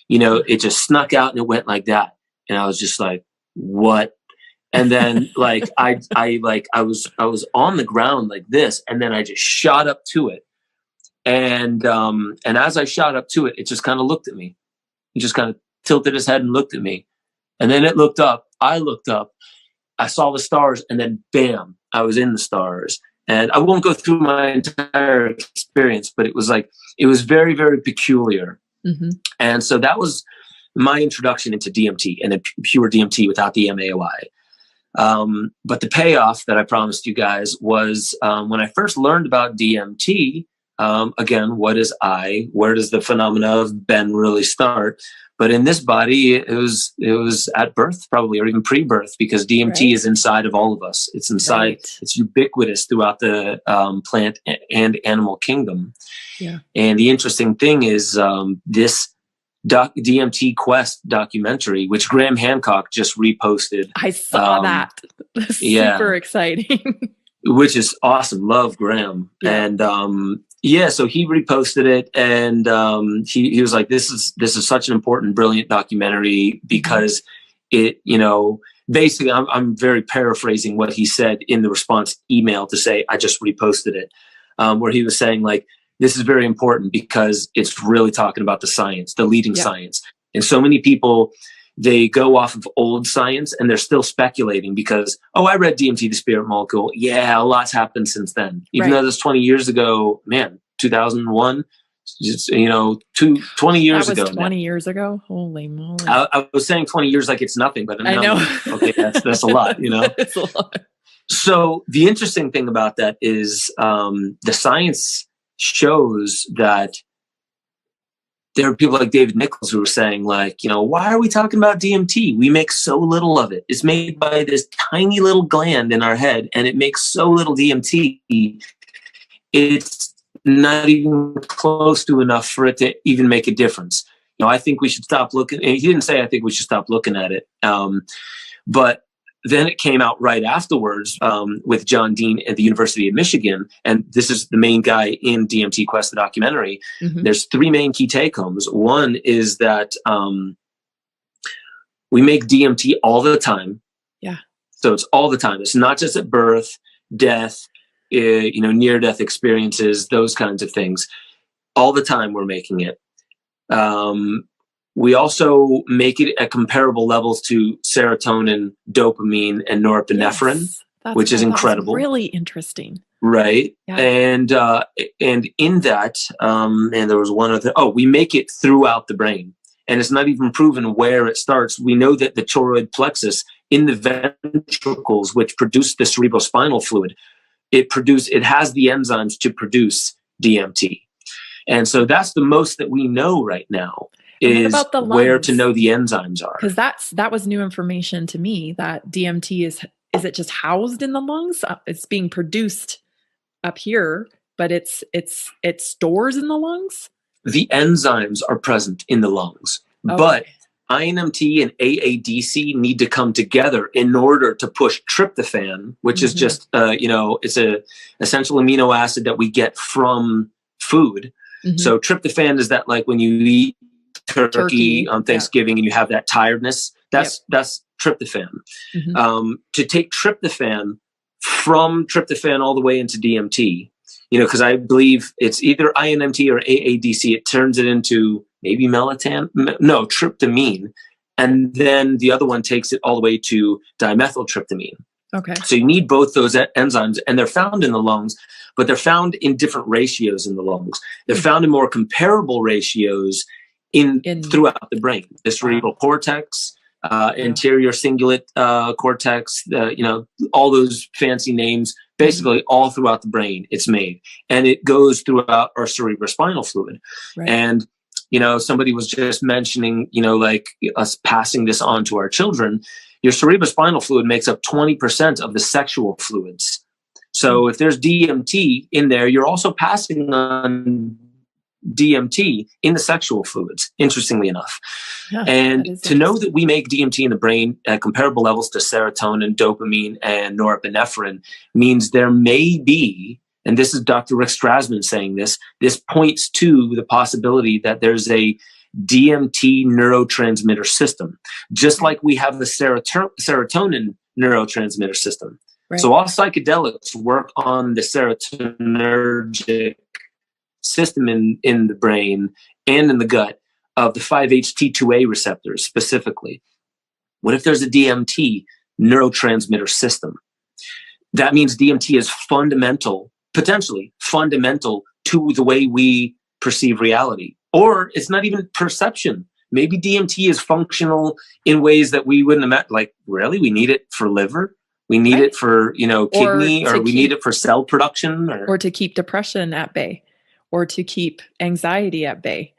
It just snuck out and it went like that. And I was just like, what? And then like, I was on the ground like this, and then I just shot up to it. And as I shot up to it, it just kind of looked at me. It just kind of tilted his head and looked at me. And then it looked up. I looked up. I saw the stars, and then bam, I was in the stars. And I won't go through my entire experience, but it was very, very peculiar. And so that was my introduction into DMT, and then pure DMT without the MAOI. But the payoff that I promised you guys was when I first learned about DMT, again, what is I? Where does the phenomena of Ben really start? But in this body, it was at birth, probably, or even pre-birth, because DMT is inside of all of us. It's inside. It's ubiquitous throughout the plant and animal kingdom. Yeah. And the interesting thing is this DMT Quest documentary, which Graham Hancock just reposted. I saw that. Super exciting. Which is awesome. Love Graham. Yeah. And so he reposted it, and he was like, this is such an important, brilliant documentary, because it, basically, I'm very paraphrasing what he said in the response email to say, I just reposted it, where he was saying, like, this is very important because it's really talking about the science, the leading science. And so many people, they go off of old science and they're still speculating because, I read DMT, the spirit molecule. Yeah, a lot's happened since then. Even though this 20 years ago, man, 2001, 20 years ago. That was 20 years ago? Holy moly. I was saying 20 years like it's nothing, but I know. Okay, that's a lot, It's a lot. So the interesting thing about that is the science shows that there are people like David Nichols who are saying, like, why are we talking about DMT? We make so little of it. It's made by this tiny little gland in our head, and it makes so little DMT. It's not even close to enough for it to even make a difference. I think we should stop looking. He didn't say I think we should stop looking at it. But then it came out right afterwards with John Dean at the University of Michigan. And this is the main guy in DMT Quest, the documentary. Mm-hmm. There's three main key take-homes. One is that we make DMT all the time. Yeah. So it's all the time. It's not just at birth, death, near-death experiences, those kinds of things. All the time we're making it. We also make it at comparable levels to serotonin, dopamine, and norepinephrine, which is incredible. Really interesting. Right. Yeah. And in that, and there was one other, we make it throughout the brain. And it's not even proven where it starts. We know that the choroid plexus in the ventricles, which produce the cerebrospinal fluid, it has the enzymes to produce DMT. And so that's the most that we know right now. Is where to know the enzymes are. Because that was new information to me, that DMT is it just housed in the lungs? It's being produced up here, but it stores in the lungs? The enzymes are present in the lungs, but INMT and AADC need to come together in order to push tryptophan, which is just, it's a essential amino acid that we get from food. Mm-hmm. So tryptophan is that, like, when you eat turkey on Thanksgiving and you have that tiredness, that's tryptophan. Mm-hmm. To take tryptophan from tryptophan all the way into DMT, because I believe it's either INMT or AADC, it turns it into maybe tryptamine, and then the other one takes it all the way to dimethyltryptamine. Okay. So you need both those enzymes, and they're found in the lungs, but they're found in different ratios in the lungs. They're found in more comparable ratios throughout the brain, the cerebral cortex, anterior cingulate cortex, all those fancy names, basically all throughout the brain it's made. And it goes throughout our cerebrospinal fluid. Right. And, somebody was just mentioning, like us passing this on to our children. Your cerebrospinal fluid makes up 20% of the sexual fluids. So if there's DMT in there, you're also passing on DMT in the sexual fluids, interestingly enough. Yeah, and to know that we make DMT in the brain at comparable levels to serotonin, dopamine, and norepinephrine means there may be, and this is Dr. Rick Strassman saying this points to the possibility that there's a DMT neurotransmitter system, just like we have the serotonin neurotransmitter system. Right. So all psychedelics work on the serotonergic system in the brain and in the gut of the 5-HT2A receptors specifically. What if there's a DMT neurotransmitter system? That means DMT is potentially fundamental to the way we perceive reality. Or it's not even perception. Maybe DMT is functional in ways that we wouldn't imagine. Like, really? We need it for liver? We need it for, kidney, or we need it for cell production? Or to keep depression at bay. or to keep anxiety at bay,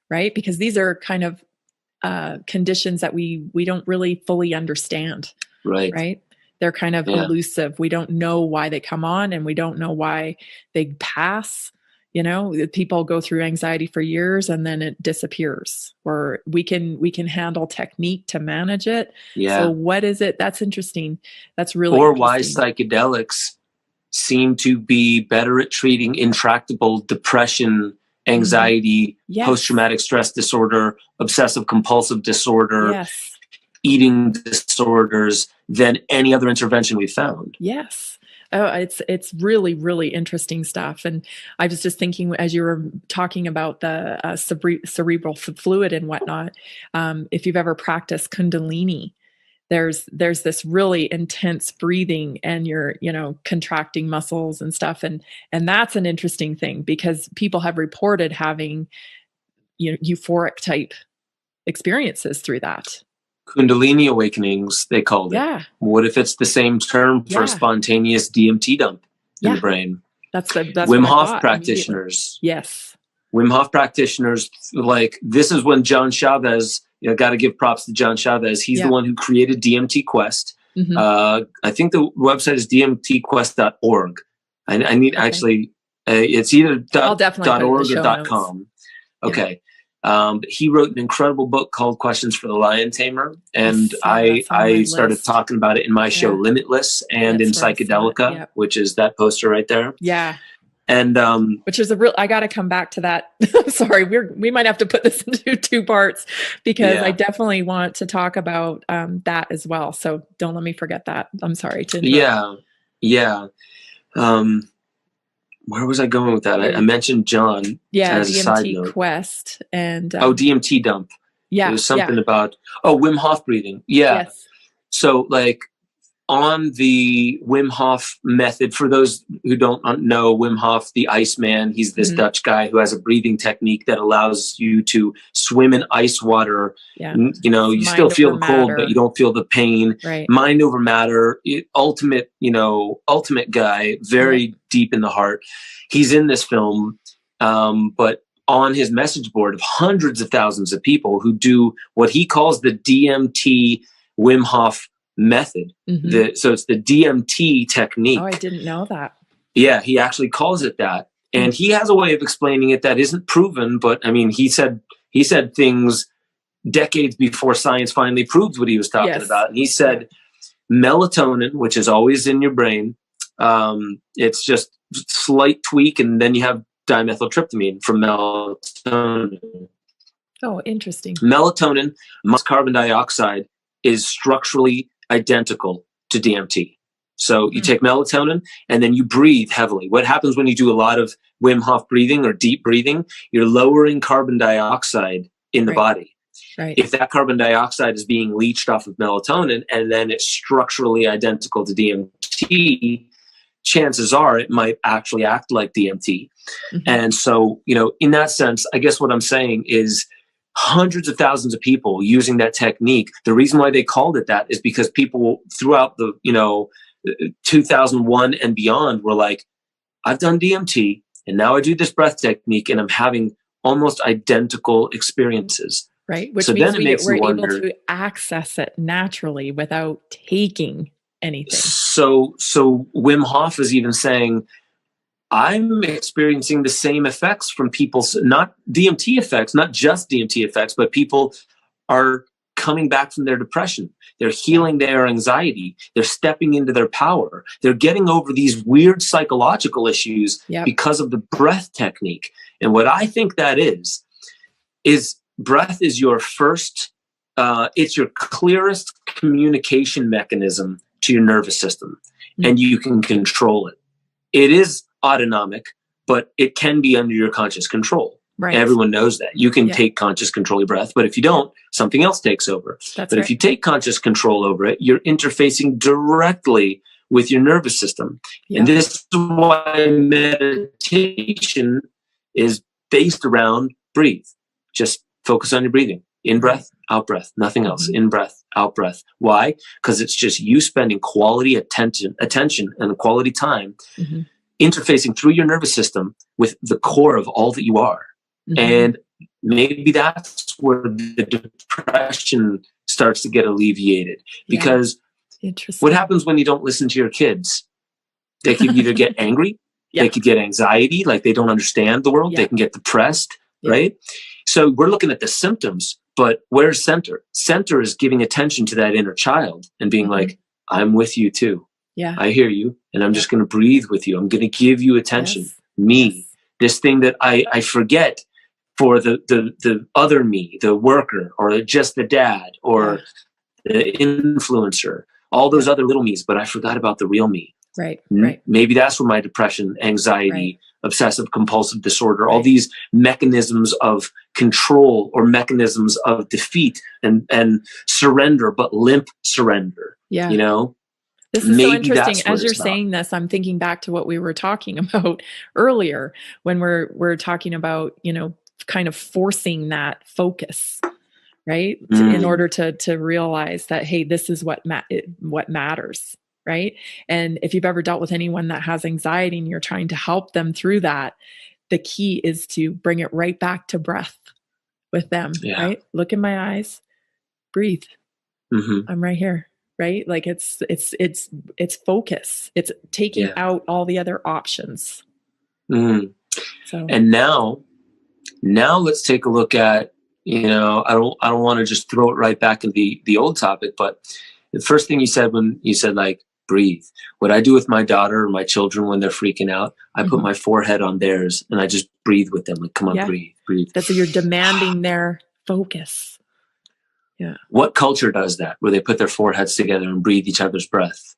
right? Because these are kind of conditions that we don't really fully understand, right? They're kind of elusive. We don't know why they come on, and we don't know why they pass. You know, people go through anxiety for years and then it disappears, or we can handle technique to manage it. So what is it? That's interesting. That's really or interesting. why psychedelics seem to be better at treating intractable depression, anxiety, post-traumatic stress disorder, obsessive compulsive disorder, eating disorders than any other intervention we found. Yes. Oh, it's really, really interesting stuff. And I was just thinking, as you were talking about the cerebral fluid and whatnot, if you've ever practiced Kundalini, there's this really intense breathing, and you're, contracting muscles and stuff. And that's an interesting thing, because people have reported having, euphoric type experiences through that. Kundalini awakenings, they called it. Yeah. What if it's the same term for spontaneous DMT dump in the brain? That's Wim Hof practitioners. Yes. Wim Hof practitioners, like, this is when John Chavez, got to give props to John Chavez. He's the one who created DMT Quest. I think the website is dmtquest.org. I need actually, it's either .org or .com. Okay. He wrote an incredible book called Questions for the Lion Tamer. And I started talking about it in my show Limitless, and in Psychedelica, which is that poster right there. Yeah. And which is I got to come back to that. Sorry, we might have to put this into two parts, because I definitely want to talk about that as well. So don't let me forget that. I'm sorry to interrupt. Where was I going with that? I mentioned John as a side note. DMT Quest and DMT dump. Yeah, there was something about Wim Hof breathing. Yeah. Yes. So, like, on the Wim Hof method, for those who don't know Wim Hof, the Iceman, he's this Dutch guy who has a breathing technique that allows you to swim in ice water. Yeah. You still feel the cold, but you don't feel the pain. Right. Mind over matter, ultimate guy, very deep in the heart. He's in this film, but on his message board of hundreds of thousands of people who do what he calls the DMT Wim Hof method. So it's the DMT technique. Oh, I didn't know that. Yeah, he actually calls it that. And he has a way of explaining it that isn't proven, but I mean, he said things decades before science finally proved what he was talking about. And he said melatonin, which is always in your brain, it's just slight tweak, and then you have dimethyltryptamine from melatonin. Oh, interesting. Melatonin, carbon dioxide, is structurally identical to DMT. So you take melatonin and then you breathe heavily. What happens when you do a lot of Wim Hof breathing or deep breathing? You're lowering carbon dioxide in the body. Right. If that carbon dioxide is being leached off of melatonin and then it's structurally identical to DMT, chances are it might actually act like DMT. And so, in that sense, I guess what I'm saying is, hundreds of thousands of people using that technique. The reason why they called it that is because people throughout the, 2001 and beyond were like, I've done DMT and now I do this breath technique and I'm having almost identical experiences. Right. Which means we're able to access it naturally without taking anything. So Wim Hof is even saying, I'm experiencing the same effects from people, not DMT effects, not just DMT effects, but people are coming back from their depression. They're healing their anxiety. They're stepping into their power. They're getting over these weird psychological issues because of the breath technique. And what I think that is breath is your first, it's your clearest communication mechanism to your nervous system, and you can control it. It is autonomic, but it can be under your conscious control. Right. Everyone knows that. You can take conscious control of your breath, but if you don't, something else takes over. If you take conscious control over it, you're interfacing directly with your nervous system. And this is why meditation is based around breathe. Just focus on your breathing. In breath, out breath, nothing else. In breath, out breath. Why? Because it's just you spending quality attention and quality time interfacing through your nervous system with the core of all that you are. And maybe that's where the depression starts to get alleviated. Because what happens when you don't listen to your kids? They can either get angry, they could get anxiety, like they don't understand the world, they can get depressed, right? So we're looking at the symptoms, but where's center? Center is giving attention to that inner child and being like, I'm with you too. Yeah. I hear you, and I'm just going to breathe with you. I'm going to give you attention. Me, this thing that I forget for the other me, the worker, or just the dad, or the influencer, all those other little me's, but I forgot about the real me. Right. Maybe that's where my depression, anxiety, obsessive compulsive disorder, all these mechanisms of control or mechanisms of defeat and surrender, but limp surrender. Yeah. You know? This is so interesting. As you're saying this, I'm thinking back to what we were talking about earlier when we're talking about, you know, kind of forcing that focus, right? In order to realize that, hey, this is what matters, right? And if you've ever dealt with anyone that has anxiety and you're trying to help them through that, the key is to bring it right back to breath with them, right? Look in my eyes, breathe. I'm right here. Right? Like it's focus. It's taking out all the other options. So, and now let's take a look at, you know, I don't want to just throw it right back in the old topic, but the first thing you said when you said like breathe, what I do with my daughter or my children when they're freaking out, I put my forehead on theirs and I just breathe with them. Like, come on, breathe. That's you're demanding their focus. Yeah. What culture does that, where they put their foreheads together and breathe each other's breath?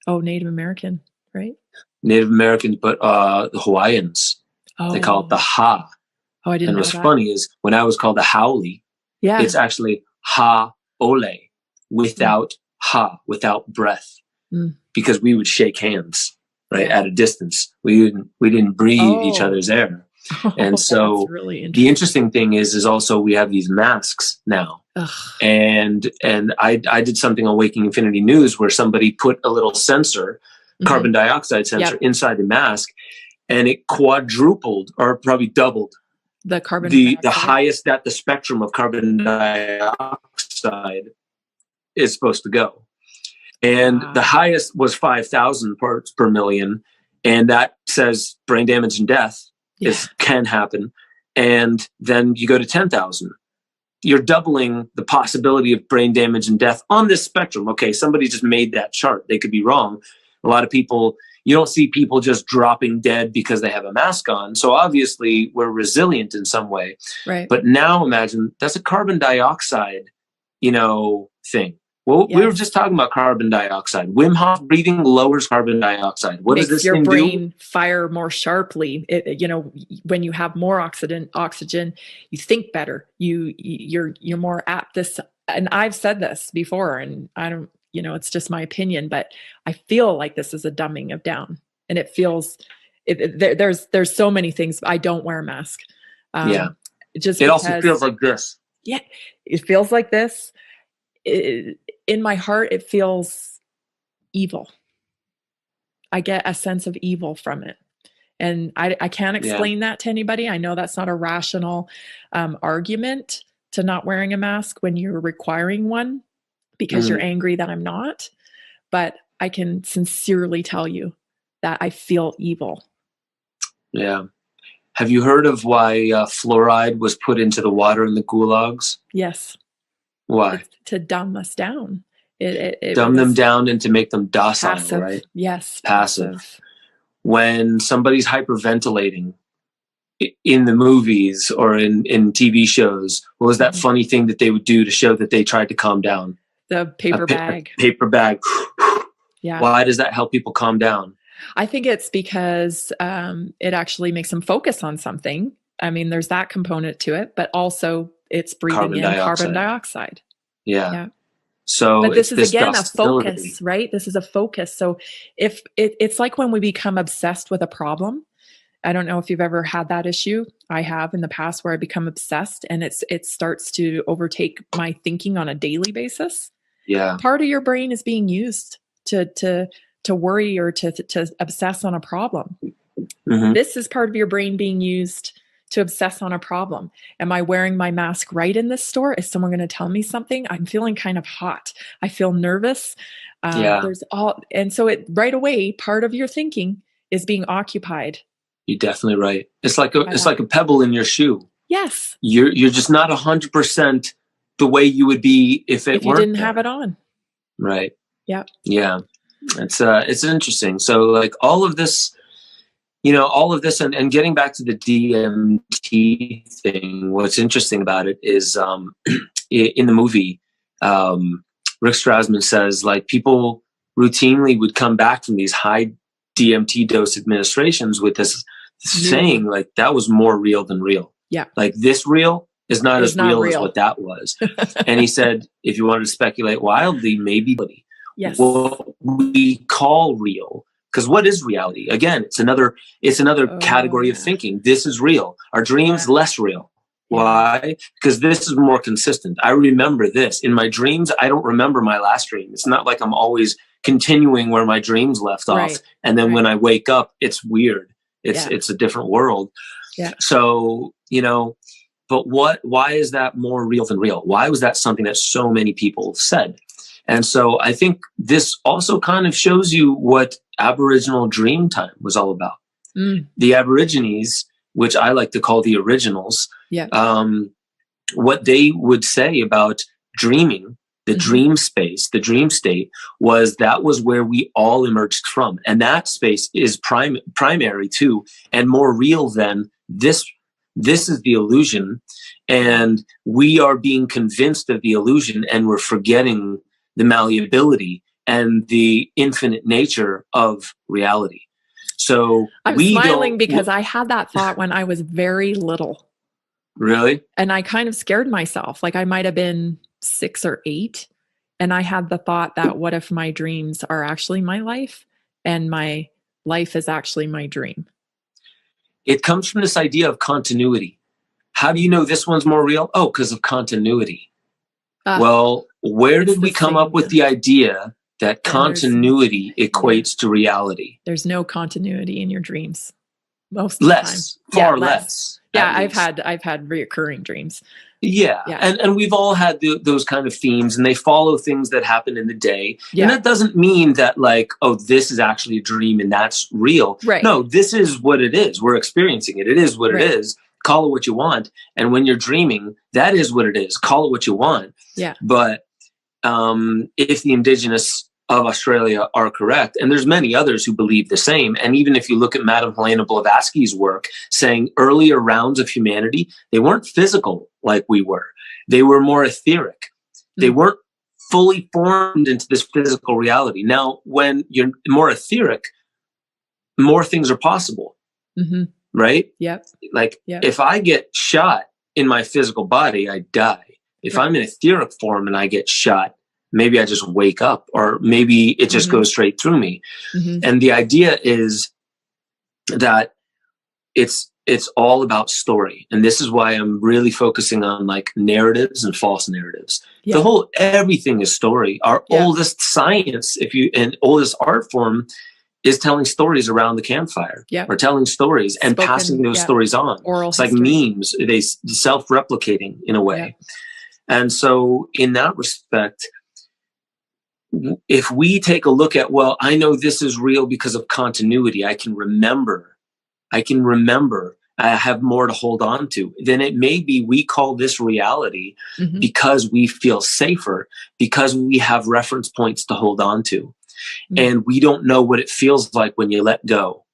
Oh, Native American, right? Native Americans, but the Hawaiians, they call it the ha. Oh, I didn't know that. And what's funny is when I was called the haole, it's actually ha ole, without without breath, because we would shake hands, right, at a distance. We didn't breathe each other's air. And so really the interesting thing is also we have these masks now. And I did something on Waking Infinity News where somebody put a little sensor, carbon dioxide sensor inside the mask, and it quadrupled or probably doubled the carbon the highest that the spectrum of carbon dioxide is supposed to go. And the highest was 5,000 parts per million. And that says brain damage and death can happen. And then you go to 10,000. You're doubling the possibility of brain damage and death on this spectrum. Okay, somebody just made that chart. They could be wrong. A lot of people, you don't see people just dropping dead because they have a mask on. So obviously we're resilient in some way. Right. But now imagine that's a carbon dioxide, thing. Well, we were just talking about carbon dioxide. Wim Hof breathing lowers carbon dioxide. What does this thing do? Makes your brain fire more sharply. When you have more oxygen, you think better. You're more apt. And I've said this before, and I don't, it's just my opinion, but I feel like this is a dumbing of down, and it feels. There's so many things. I don't wear a mask. It also feels like this. Yeah, it feels like this. In my heart, it feels evil. I get a sense of evil from it. And I can't explain that to anybody. I know that's not a rational argument to not wearing a mask when you're requiring one because you're angry that I'm not. But I can sincerely tell you that I feel evil. Yeah. Have you heard of why fluoride was put into the water in the gulags? Yes. Why? It's to dumb us down. Dumb them down and to make them docile, passive, right? Yes. Passive. When somebody's hyperventilating in the movies or in TV shows, what was that funny thing that they would do to show that they tried to calm down? The paper bag. Paper bag. Yeah. Why does that help people calm down? I think it's because it actually makes them focus on something. I mean, there's that component to it, but also it's breathing carbon dioxide. Yeah. So, but this is again a focus, right? This is a focus. So if it's like when we become obsessed with a problem, I don't know if you've ever had that issue. I have in the past where I become obsessed and it starts to overtake my thinking on a daily basis. Yeah. Part of your brain is being used to to worry or to obsess on a problem. Mhm. This is part of your brain being used to obsess on a problem. Am I wearing my mask right in this store? Is someone going to tell me something? I'm feeling kind of hot. I feel nervous. Yeah. And so it right away, part of your thinking is being occupied. You're definitely right. It's like a pebble in your shoe. Yes. You're just not 100% the way you would be if you didn't have it on. Right. Yeah. Yeah. It's interesting. So like all of this, and getting back to the DMT thing, what's interesting about it is in the movie, Rick Strassman says like people routinely would come back from these high DMT dose administrations with this saying like that was more real than real. Yeah. Like this real is not as real as what that was. And he said, if you wanted to speculate wildly, maybe yes. what we call real. Because what is reality? Again, it's another category of thinking. This is real. Our dreams, less real. Why? Because this is more consistent. I remember this. In my dreams, I don't remember my last dream. It's not like I'm always continuing where my dreams left off. And then when I wake up, it's weird. It's a different world. Yeah. So, but why is that more real than real? Why was that something that so many people said? And so I think this also kind of shows you what Aboriginal dream time was all about. The Aborigines, which I like to call the originals, what they would say about dreaming, the dream space, the dream state, was where we all emerged from. And that space is primary too, and more real than this. This is the illusion, and we are being convinced of the illusion, and we're forgetting the malleability and the infinite nature of reality. So I'm smiling because I had that thought when I was very little. Really? And I kind of scared myself. Like I might have been 6 or 8. And I had the thought that what if my dreams are actually my life and my life is actually my dream? It comes from this idea of continuity. How do you know this one's more real? Oh, because of continuity. Well, where did we come up with the idea that continuity equates to reality? There's no continuity in your dreams. Most of the time. Far less. Yeah, I've had reoccurring dreams. Yeah. And we've all had those kind of themes, and they follow things that happen in the day. Yeah. And that doesn't mean that like, oh, this is actually a dream and that's real. Right. No, this is what it is. We're experiencing it. It is what it is. Call it what you want. And when you're dreaming, that is what it is. Call it what you want. Yeah. But if the Indigenous of Australia are correct, and there's many others who believe the same, and even if you look at Madame Helena Blavatsky's work, saying earlier rounds of humanity, they weren't physical like we were. They were more etheric. They weren't fully formed into this physical reality. Now, when you're more etheric, more things are possible. Mm-hmm. Right? Yep. Like if I get shot in my physical body, I die. If I'm in etheric form and I get shot, maybe I just wake up, or maybe it just goes straight through me. Mm-hmm. And the idea is that it's all about story. And this is why I'm really focusing on like narratives and false narratives. Yeah. Everything is story. Our oldest science, and oldest art form is telling stories around the campfire, or telling stories and passing those stories on. Oral it's like memes, they self-replicating in a way. Yeah. And so in that respect, if we take a look at, well, I know this is real because of continuity, I can remember, I have more to hold on to, then it may be we call this reality because we feel safer, because we have reference points to hold on to. And we don't know what it feels like when you let go.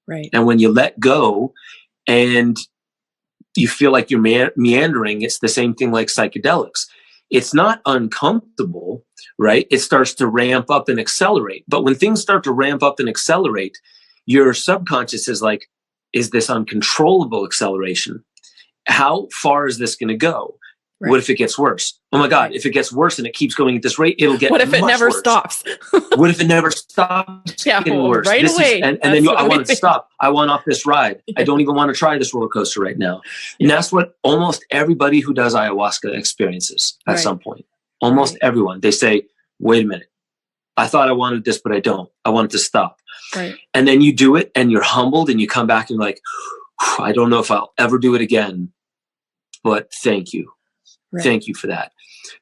Right. And when you let go and you feel like you're meandering, it's the same thing like psychedelics. It's not uncomfortable, right? It starts to ramp up and accelerate. But when things start to ramp up and accelerate, your subconscious is like, is this uncontrollable acceleration? How far is this going to go? Right. What if it gets worse? Oh my God, if it gets worse and it keeps going at this rate, it'll get What if it never worse. stops? What if it never stops? Yeah, getting worse. Right away. And then I want it to stop. I want off this ride. I don't even want to try this roller coaster right now. And that's what almost everybody who does ayahuasca experiences at some point. Almost everyone. They say, wait a minute. I thought I wanted this, but I don't. I want it to stop. Right. And then you do it and you're humbled and you come back and you're like, I don't know if I'll ever do it again, but thank you. Right. Thank you for that.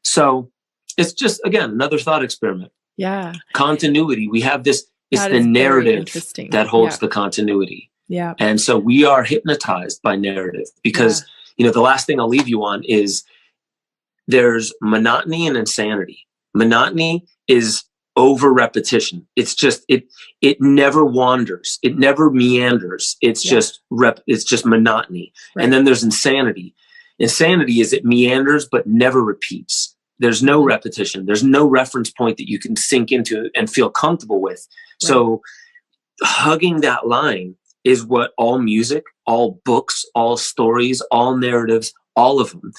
So it's just, again, another thought experiment. Yeah. Continuity. We have this, it's That the is very narrative interesting. that holds the continuity. Yeah. And so we are hypnotized by narrative because, the last thing I'll leave you on is there's monotony and insanity. Monotony is over repetition. It's just, it never wanders. It never meanders. It's just monotony. Right. And then there's insanity. Insanity is it meanders, but never repeats. There's no repetition. There's no reference point that you can sink into and feel comfortable with. Right. So hugging that line is what all music, all books, all stories, all narratives, all of them,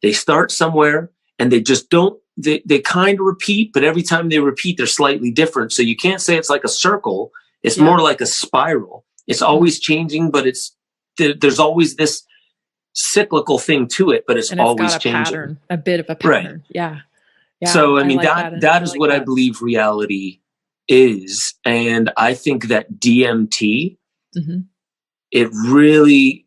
they start somewhere and they just don't, they kind of repeat, but every time they repeat, they're slightly different. So you can't say it's like a circle. It's more like a spiral. It's always changing, but there's always this cyclical thing to it, but it's always got a changing. Pattern, a bit of a pattern. Right. Yeah. So, I mean, that is what I believe reality is. And I think that DMT, it really,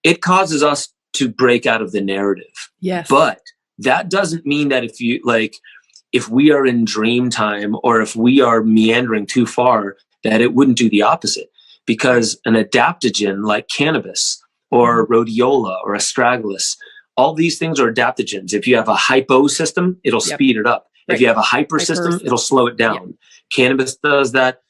it causes us to break out of the narrative. Yes. But that doesn't mean that if we are in dream time or if we are meandering too far, that it wouldn't do the opposite. Because an adaptogen like cannabis or rhodiola or astragalus, all these things are adaptogens. If you have a hypo system, it'll speed it up. Right. If you have a hyper system, it'll slow it down. Yep. Cannabis does that.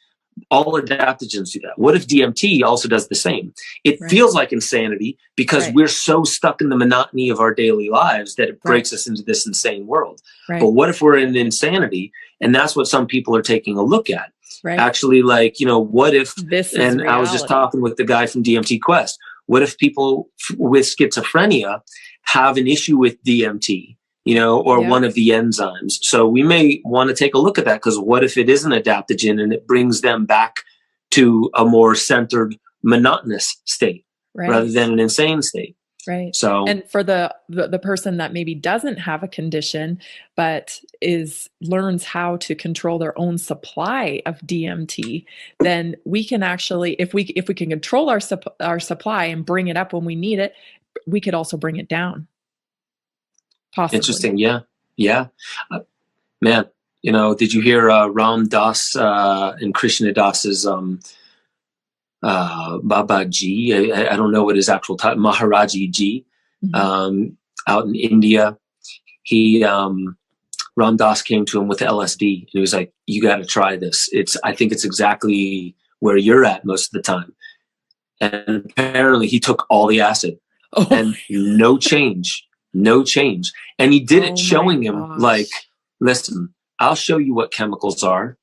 All adaptogens do that. What if DMT also does the same? It feels like insanity because we're so stuck in the monotony of our daily lives that it breaks us into this insane world. Right. But what if we're in insanity? And that's what some people are taking a look at. Right. Actually, what if, this is and reality. I was just talking with the guy from DMT Quest, what if people with schizophrenia have an issue with DMT? Or one of the enzymes. So we may want to take a look at that because what if it is an adaptogen and it brings them back to a more centered, monotonous state rather than an insane state? Right. So, and for the person that maybe doesn't have a condition, but learns how to control their own supply of DMT, then we can actually, if we can control our supply and bring it up when we need it, we could also bring it down. Possibly. Interesting. Yeah. Man, did you hear Ram Dass and Krishna Das's Babaji? I don't know what his actual title, Maharaji Ji, out in India. He, Ram Dass came to him with LSD and he was like, you got to try this. I think it's exactly where you're at most of the time. And apparently he took all the acid and no change. And he did it showing him like, listen, I'll show you what chemicals are.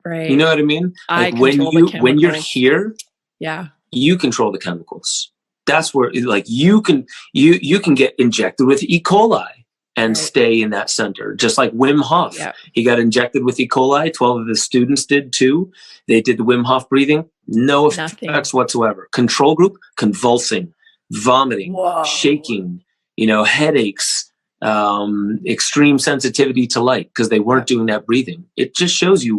Right. You know what I mean? Like when you're here, you control the chemicals. That's where you can get injected with E. coli and stay in that center. Just like Wim Hof. Yep. He got injected with E. coli. 12 of his students did too. They did the Wim Hof breathing. No effects whatsoever. Control group, convulsing, vomiting, shaking, headaches, extreme sensitivity to light because they weren't doing that breathing. It just shows you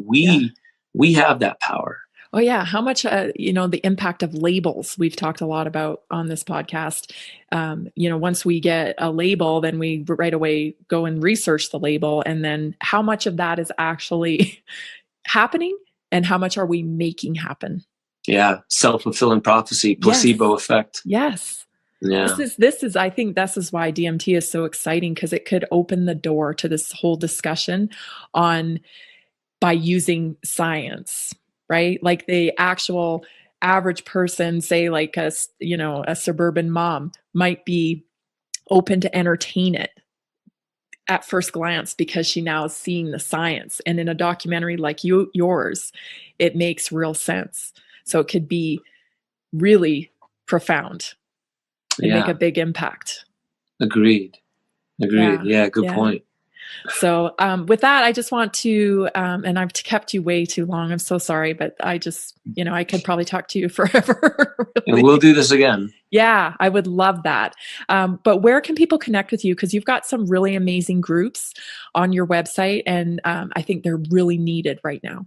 we have that power. Oh yeah. How much, the impact of labels we've talked a lot about on this podcast. Once we get a label, then we right away go and research the label. And then how much of that is actually happening and how much are we making happen? Yeah. Self-fulfilling prophecy, placebo effect. Yes. Yeah. I think this is why DMT is so exciting because it could open the door to this whole discussion by using science, right? Like the actual average person, say like a suburban mom might be open to entertain it at first glance because she now is seeing the science. And in a documentary like yours, it makes real sense. So it could be really profound. And make a big impact. Agreed. Yeah, good point. So with that, I just want to, and I've kept you way too long. I'm so sorry, but I just, I could probably talk to you forever. Really. And we'll do this again. Yeah, I would love that. But where can people connect with you? Because you've got some really amazing groups on your website, and I think they're really needed right now.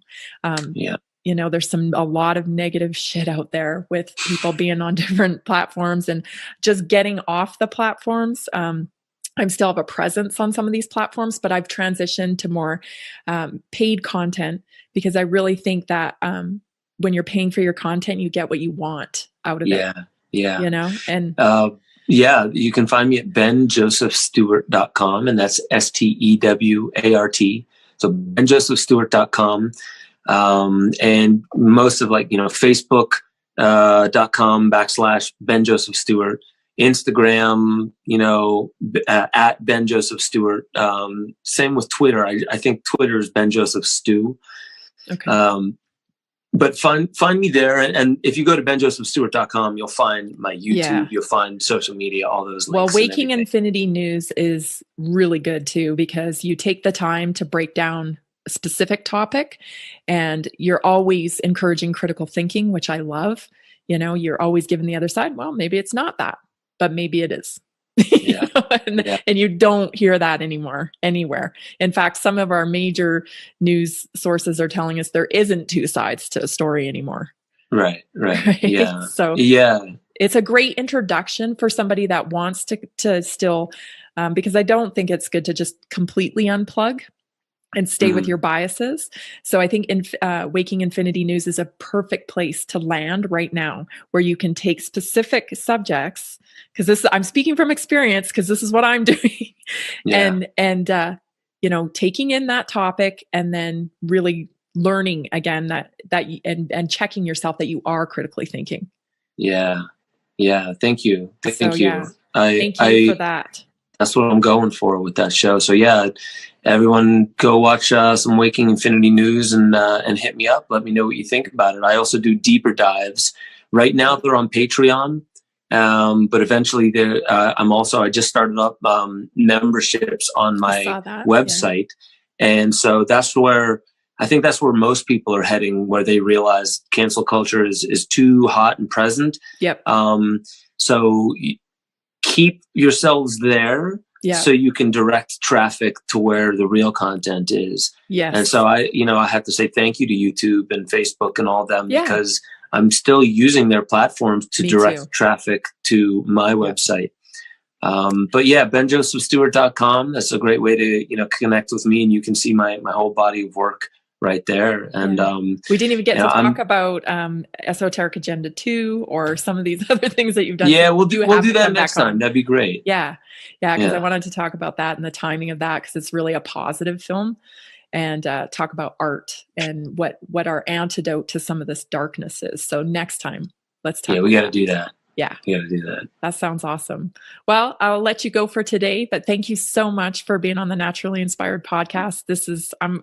Yeah. There's a lot of negative shit out there with people being on different platforms and just getting off the platforms. I still have a presence on some of these platforms, but I've transitioned to more paid content, because I really think that when you're paying for your content, you get what you want out of it. Yeah. And you can find me at benjosephstewart.com, and that's STEWART. So benjosephstewart.com. And most of Facebook.com /Ben Joseph Stewart, Instagram, at Ben Joseph Stewart. Same with Twitter. I think Twitter is Ben Joseph Stew. Okay. But find me there. And if you go to benjosephstewart.com, you'll find my YouTube, you'll find social media, all those links. Well, Waking Infinity News is really good too, because you take the time to break down a specific topic, and you're always encouraging critical thinking, which I love. You're always giving the other side, well, maybe it's not that, but maybe it is. And you don't hear that anymore anywhere. In fact, some of our major news sources are telling us there isn't two sides to a story anymore. Right. Yeah. So it's a great introduction for somebody that wants to still, because I don't think it's good to just completely unplug and stay with your biases. So I think Waking Infinity News is a perfect place to land right now, where you can take specific subjects, because I'm speaking from experience, because this is what I'm doing, and taking in that topic, and then really learning again that and checking yourself that you are critically thinking. Yeah. Thank you. Thank you. Yeah. Thank you for that. That's what I'm going for with that show. So everyone go watch some Waking Infinity News and hit me up. Let me know what you think about it. I also do deeper dives. Right now they're on Patreon, but eventually I just started up memberships on my website, and so that's where most people are heading, where they realize cancel culture is too hot and present. Yep. So keep yourselves there, so you can direct traffic to where the real content is. Yes. And so I have to say thank you to YouTube and Facebook and all them, because I'm still using their platforms to direct traffic to my website. But benjosephstewart.com, that's a great way to, connect with me, and you can see my whole body of work right there. And we didn't even get to talk about Esoteric Agenda 2 or some of these other things that you've done. Yeah, we'll do that next time. That'd be great. Yeah, because I wanted to talk about that and the timing of that, because it's really a positive film, and talk about art and what our antidote to some of this darkness is. So next time, let's talk. Yeah, we got to do that. Yeah. We got to do that. That sounds awesome. Well, I'll let you go for today, but thank you so much for being on the Naturally Inspired podcast.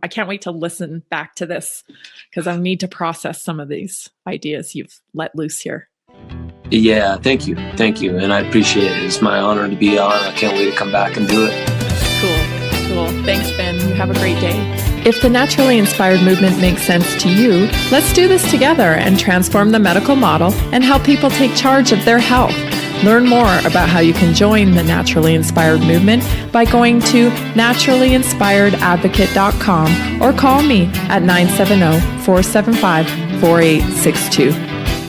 I can't wait to listen back to this, because I need to process some of these ideas you've let loose here. Yeah, thank you. And I appreciate it. It's my honor to be on. I can't wait to come back and do it. Cool. Thanks, Ben. You have a great day. If the Naturally Inspired movement makes sense to you, let's do this together and transform the medical model and help people take charge of their health. Learn more about how you can join the Naturally Inspired movement by going to naturallyinspiredadvocate.com or call me at 970-475-4862.